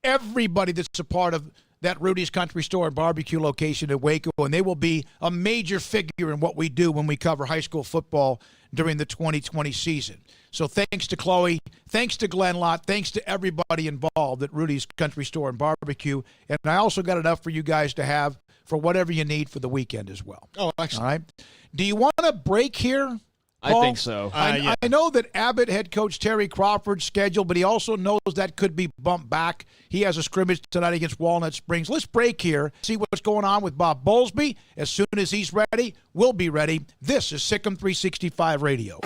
everybody that's a part of that Rudy's Country Store and Barbecue location in Waco, and they will be a major figure in what we do when we cover high school football during the 2020 season. So thanks to Chloe, thanks to Glenn Lott, thanks to everybody involved at Rudy's Country Store and Barbecue. And I also got enough for you guys to have for whatever you need for the weekend as well. Oh, excellent. All right. Do you want a break here, I Paul? think so. I know that Abbott head coach Terry Crawford's scheduled, but he also knows that could be bumped back. He has a scrimmage tonight against Walnut Springs. Let's break here, see what's going on with Bob Bowlsby. As soon as he's ready, we'll be ready. This is Sikkim 365 Radio.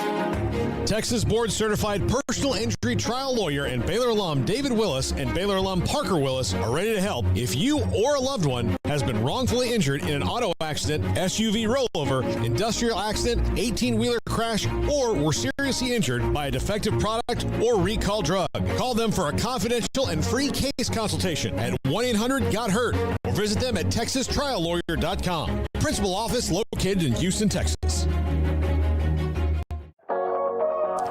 Texas board-certified personal injury trial lawyer and Baylor alum David Willis and Baylor alum Parker Willis are ready to help if you or a loved one has been wrongfully injured in an auto accident, SUV rollover, industrial accident, 18-wheeler crash, or were seriously injured by a defective product or recall drug. Call them for a confidential and free case consultation at 1-800-GOT-HURT or visit them at texastriallawyer.com. Principal office located in Houston, Texas.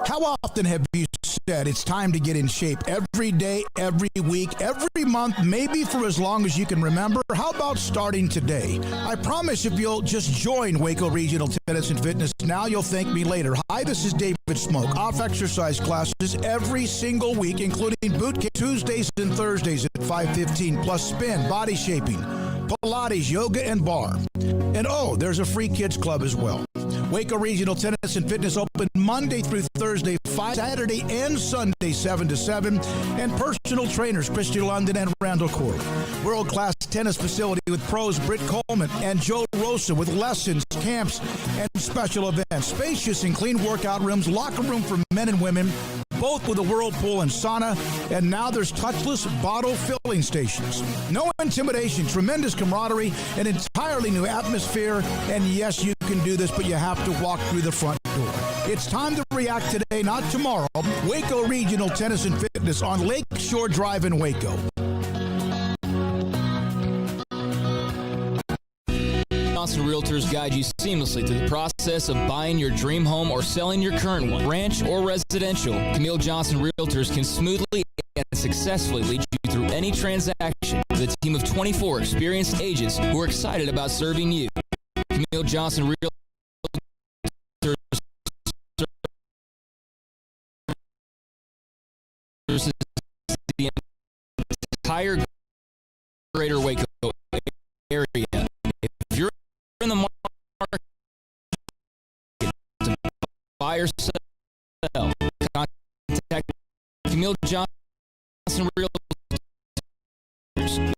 How often have you said it's time to get in shape? Every day, every week, every month, maybe for as long as you can remember? How about starting today? I promise if you'll just join Waco Regional Tennis and Fitness now, you'll thank me later. Hi, this is David Smoke. Off exercise classes every single week, including boot camp Tuesdays and Thursdays at 5:15, plus spin, body shaping, Pilates, yoga, and bar. And oh, there's a free kids club as well. Waco Regional Tennis and Fitness open Monday through Thursday, 5, Saturday and Sunday, 7 to 7. And personal trainers, Christy London and Randall Corey. World-class tennis facility with pros Britt Coleman and Joe Rosa with lessons, camps, and special events. Spacious and clean workout rooms, locker room for men and women, both with a whirlpool and sauna. And now there's touchless bottle filling stations. No intimidation, tremendous camaraderie, an entirely new atmosphere. And yes, you can do this, but you have to walk through the front door. It's time to react today, not tomorrow. Waco Regional Tennis and Fitness on Lakeshore Drive in Waco. Johnson Realtors guide you seamlessly through the process of buying your dream home or selling your current one, ranch or residential. Camille Johnson Realtors can smoothly and successfully lead you through any transaction with a team of 24 experienced agents who are excited about serving you. Camille Johnson Realtors is the entire greater Waco area. If you're in the market to buy or sell, contact Camille Johnson Realtors,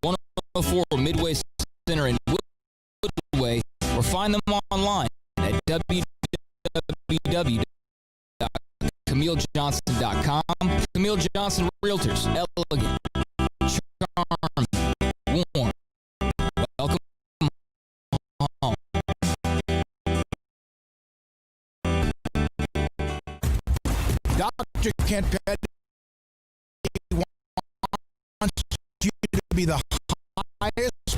104 Midway Center in Woodway, or find them online at www.CamilleJohnson.com. Camille Johnson Realtors, elegant, charming, warm. Welcome home. Dr. Kent Petty wants you to be the highest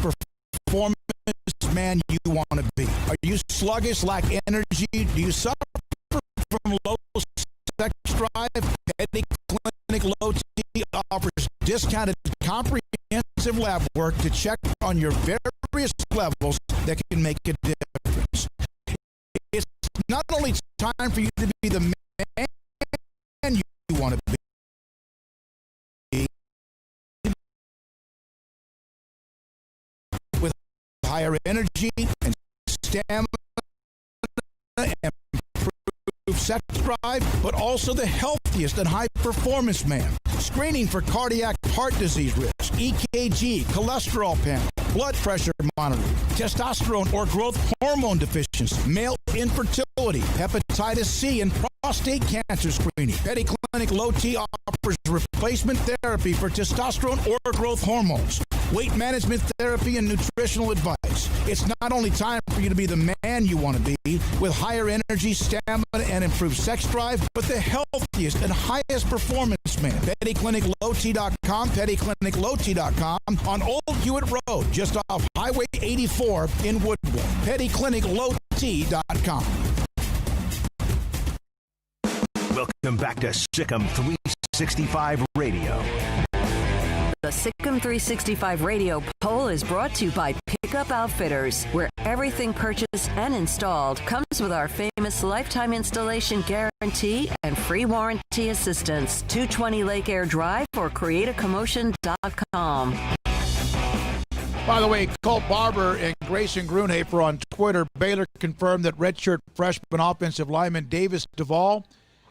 performance man you want to be. Are you sluggish, lack energy? Do you suffer from low sex drive? Petty Clinic Low T offers discounted comprehensive lab work to check on your various levels that can make a difference. It's not only time for you to be the man you want to be, with higher energy and stamina and improved sex drive, but also the healthiest and high-performance man. Screening for cardiac heart disease risk, EKG, cholesterol panel, blood pressure monitoring, testosterone or growth hormone deficiency, male infertility, hepatitis C, and prostate cancer screening. Petty Clinic Low T offers replacement therapy for testosterone or growth hormones, weight management therapy, and nutritional advice. It's not only time for you to be the man you want to be with higher energy, stamina, and improved sex drive, but the healthiest and highest performance man. PettyClinicLowT.com, PettyClinicLowT.com on Old Hewitt Road, just off Highway 84 in PettyClinicLowT.com. Welcome back to Sikkim 365 Radio. The Sikkim 365 Radio poll is brought to you by Pickup Outfitters, where everything purchased and installed comes with our famous lifetime installation guarantee and free warranty assistance. 220 Lake Air Drive or createacommotion.com. By the way, Colt Barber and Grayson Grunhafer on Twitter. Baylor confirmed that redshirt freshman offensive lineman Davis Duvall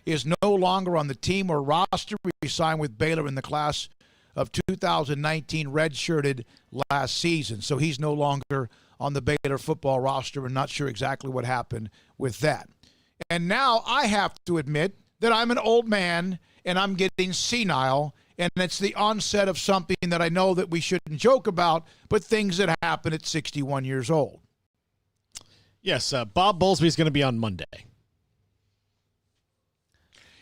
is no longer on the team or roster. He signed with Baylor in the class of 2019, redshirted last season. So he's no longer on the Baylor football roster. We're not sure exactly what happened with that. And now I have to admit that I'm an old man and I'm getting senile, and it's the onset of something that I know that we shouldn't joke about, but things that happen at 61 years old. Yes, Bob Bowlsby is going to be on Monday.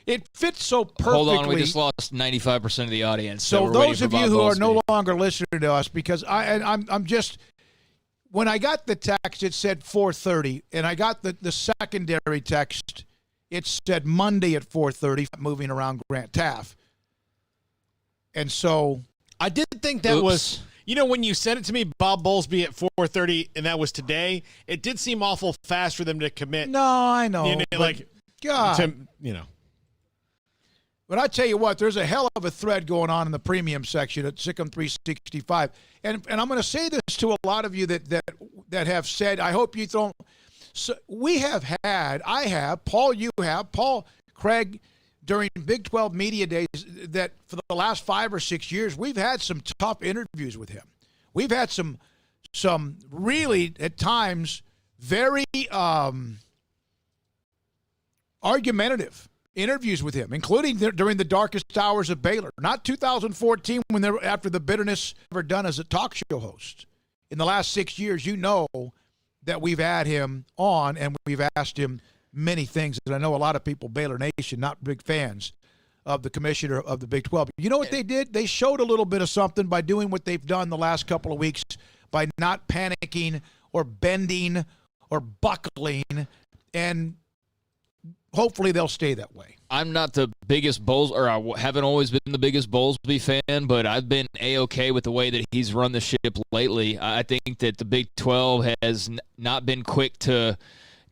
It fits so perfectly. Hold on, we just lost 95% of the audience. So those of you who are no longer listening to us, because I'm just, when I got the text, it said 4:30, and I got the secondary text, it said Monday at 4:30, moving around Grant Teaff. And so I did think that was, when you sent it to me, Bob Bowlsby at 4:30, and that was today, it did seem awful fast for them to commit. No, I know. God. But I tell you what, there's a hell of a thread going on in the premium section at Sikkim 365. And I'm going to say this to a lot of you that have said, I hope you don't. So we have had, I have, Paul, you have, Paul, Craig, during Big 12 Media Days, that for the last 5 or 6 years, we've had some tough interviews with him. We've had some really, at times, very argumentative interviews with him, including during the darkest hours of Baylor. Not 2014, when they were after the bitterness ever done as a talk show host. In the last 6 years, you know that we've had him on and we've asked him many things. And I know a lot of people, Baylor Nation, not big fans of the commissioner of the Big 12. You know what they did? They showed a little bit of something by doing what they've done the last couple of weeks, by not panicking or bending or buckling, and hopefully they'll stay that way. I'm not the biggest I haven't always been the biggest Bowlsby fan, but I've been A-okay with the way that he's run the ship lately. I think that the Big 12 has not been quick to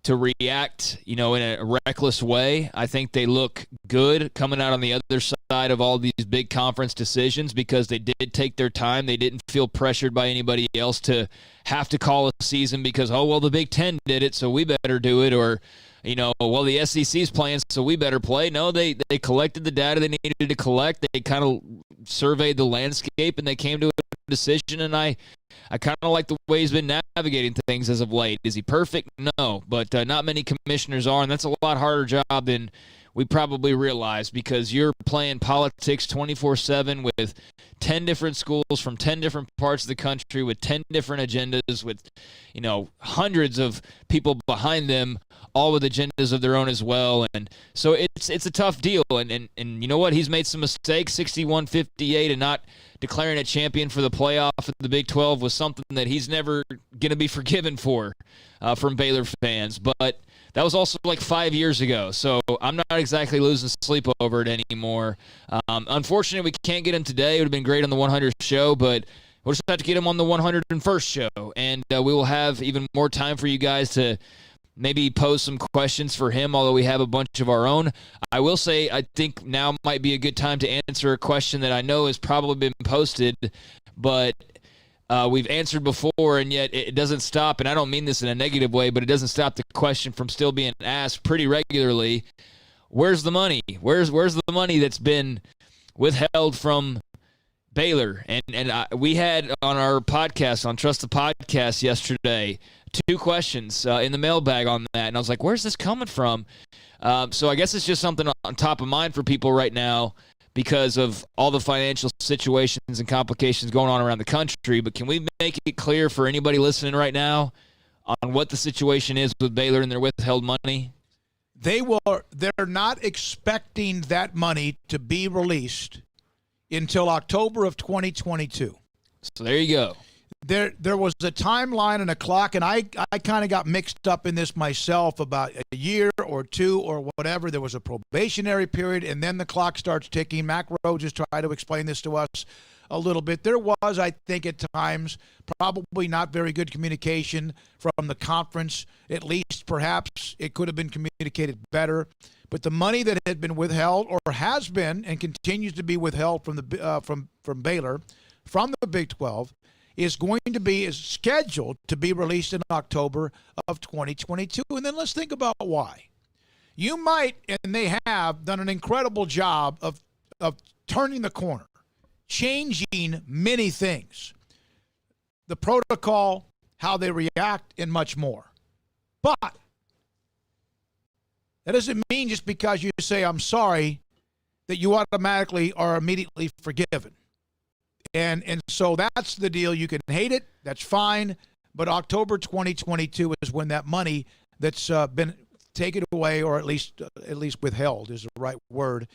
react, in a reckless way. I think they look good coming out on the other side of all these big conference decisions because they did take their time. They didn't feel pressured by anybody else to have to call a season because, the Big Ten did it, so we better do it, or the SEC's playing, so we better play. No, they collected the data they needed to collect. They kind of surveyed the landscape, and they came to a decision, and I kind of like the way he's been navigating things as of late. Is he perfect? No, but not many commissioners are, and that's a lot harder job than we probably realize because you're playing politics 24/7 with 10 different schools from 10 different parts of the country with 10 different agendas with, hundreds of people behind them, all with agendas of their own as well. And so it's a tough deal. And you know what? He's made some mistakes. 61-58 and not declaring a champion for the playoff of the Big 12 was something that he's never going to be forgiven for from Baylor fans. But that was also like 5 years ago, so I'm not exactly losing sleep over it anymore. Unfortunately, we can't get him today. It would have been great on the 100th show, but we'll just have to get him on the 101st show, and we will have even more time for you guys to maybe pose some questions for him, although we have a bunch of our own. I will say I think now might be a good time to answer a question that I know has probably been posted, but we've answered before, and yet it doesn't stop, and I don't mean this in a negative way, but it doesn't stop the question from still being asked pretty regularly. Where's the money? Where's the money that's been withheld from Baylor? And we had on our podcast, on Trust the Podcast yesterday, 2 questions in the mailbag on that, and I was like, where's this coming from? So I guess it's just something on top of mind for people right now, because of all the financial situations and complications going on around the country. But can we make it clear for anybody listening right now on what the situation is with Baylor and their withheld money? They're not expecting that money to be released until October of 2022. So there you go. there was a timeline and a clock, and I kind of got mixed up in this myself about a year or two or whatever. There was a probationary period, and then the clock starts ticking. Mac Rhodes just tried to explain this to us a little bit. There was, I think, at times, probably not very good communication from the conference. At least, perhaps, it could have been communicated better. But the money that had been withheld, or has been and continues to be withheld from the from Baylor, from the Big 12, is scheduled to be released in October of 2022. And then let's think about why. You might, and they have, done an incredible job of turning the corner, changing many things, the protocol, how they react, and much more. But that doesn't mean just because you say, I'm sorry, that you automatically are immediately forgiven. And so that's the deal. You can hate it. That's fine. But October 2022 is when that money that's been taken away, or at least withheld is the right word,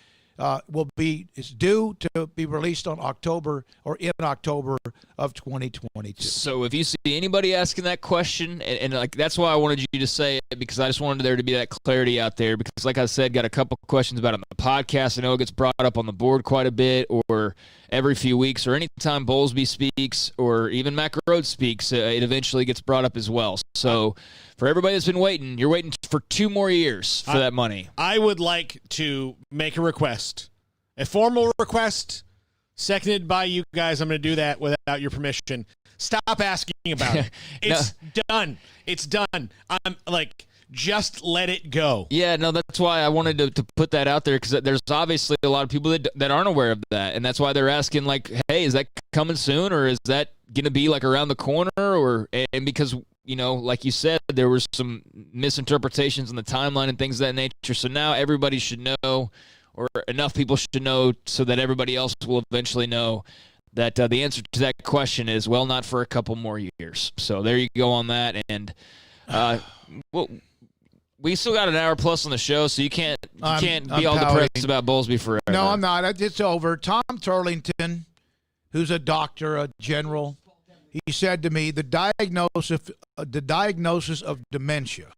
is due to be released on October, or in October of 2022. So if you see anybody asking that question, and like that's why I wanted you to say it, because I just wanted there to be that clarity out there, because like I said, got a couple questions about it on the podcast. I know it gets brought up on the board quite a bit, or every few weeks, or anytime Bowlsby speaks, or even Mac Rhodes speaks, it eventually gets brought up as well. So for everybody that's been waiting, you're waiting for 2 more years for that money. I would like to make a request, a formal request, seconded by you guys. I'm going to do that without your permission. Stop asking about it. It's done. It's done. I'm like, just let it go. Yeah, no, that's why I wanted to put that out there, because there's obviously a lot of people that aren't aware of that, and that's why they're asking, like, hey, is that coming soon, or is that going to be, like, around the corner? And because, you know, like you said, there was some misinterpretations in the timeline and things of that nature, so now everybody should know, or enough people should know, so that everybody else will eventually know that the answer to that question is, well, not for a couple more years. So there you go on that, and well, we still got an hour plus on the show, so you can't be all depressed about Bowlsby forever. No, I'm not. It's over. Tom Turlington, who's a doctor, a general, he said to me, the diagnosis of dementia,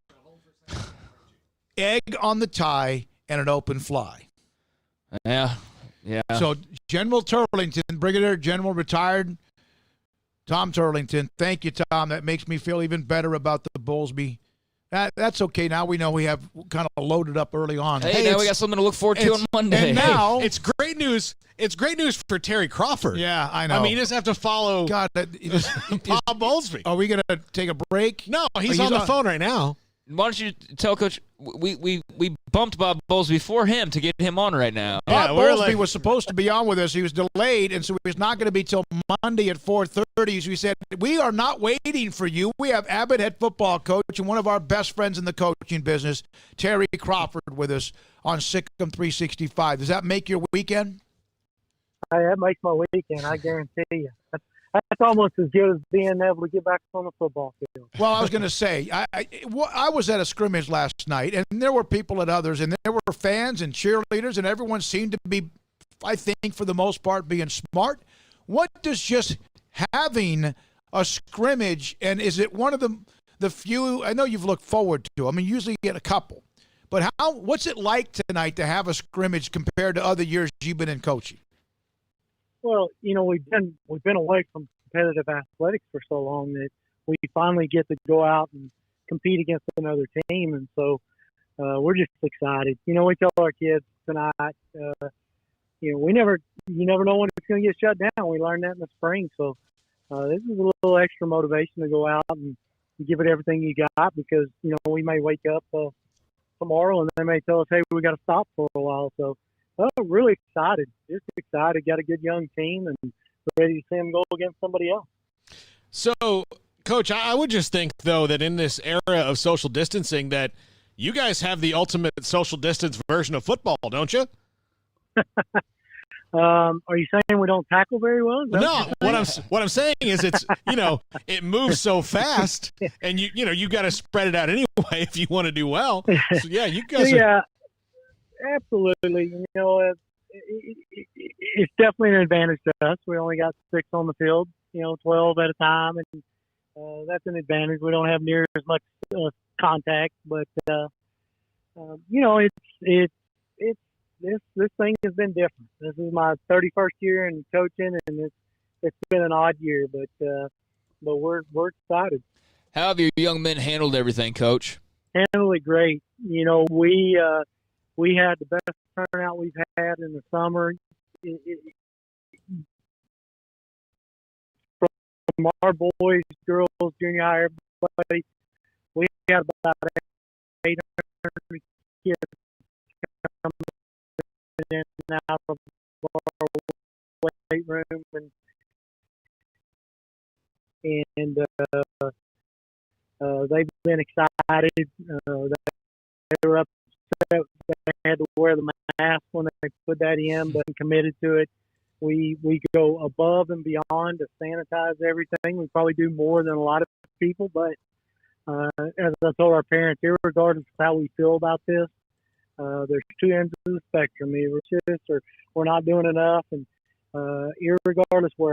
egg on the tie and an open fly. Yeah. So General Turlington, Brigadier General retired Tom Turlington. Thank you, Tom. That makes me feel even better about the Bowlsby. That's okay. Now we know we have kind of loaded up early on. Hey, now we got something to look forward to on Monday. And now it's great news. It's great news for Terry Crawford. Yeah, I know. I mean, you just have to follow Bob Bowlsby. Are we going to take a break? No, he's on the phone right now. Why don't you tell Coach, we bumped Bob Bowlsby for him to get him on right now. Bob Bowlsby was supposed to be on with us. He was delayed, and so he's not going to be till Monday at 4:30. So we said, we are not waiting for you. We have Abbott head football coach and one of our best friends in the coaching business, Terry Crawford, with us on Sikkim 365. Does that make your weekend? That makes my weekend, I guarantee you. That's almost as good as being able to get back on the football field. Well, I was going to say, I was at a scrimmage last night, and there were people at others, and there were fans and cheerleaders, and everyone seemed to be, I think, for the most part, being smart. What does just having a scrimmage, and is it one of the few, I know you've looked forward to, I mean, usually you get a couple, but what's it like tonight to have a scrimmage compared to other years you've been in coaching? Well, you know, we've been away from competitive athletics for so long that we finally get to go out and compete against another team, and so we're just excited. You know, we tell our kids tonight, you know, you never know when it's going to get shut down. We learned that in the spring, so this is a little extra motivation to go out and give it everything you got, because you know we may wake up tomorrow and they may tell us, hey, we got to stop for a while. So. Really excited. Just excited. Got a good young team and ready to see them go against somebody else. So, Coach, I would just think, though, that in this era of social distancing that you guys have the ultimate social distance version of football, don't you? Are you saying we don't tackle very well? No, what I'm saying is it's, you know, it moves so fast, and you got to spread it out anyway if you want to do well. So, yeah, you guys Yeah. Absolutely. You know, it's definitely an advantage to us. We only got 6 on the field, 12 at a time, and that's an advantage. We don't have near as much contact, but this thing has been different. This is my 31st year in coaching, and it's been an odd year, but we're excited. How have your young men handled everything, Coach? Handled it great. We had the best turnout we've had in the summer. From our boys, girls, junior high, everybody, we got about 800 kids coming in and out of our weight room, and they've been excited. They were upset they had to wear the mask when they put that in, but committed to it. We go above and beyond to sanitize everything. We probably do more than a lot of people, but as I told our parents, irregardless of how we feel about this, there's 2 ends of the spectrum. Either it's just or we're not doing enough, and irregardless where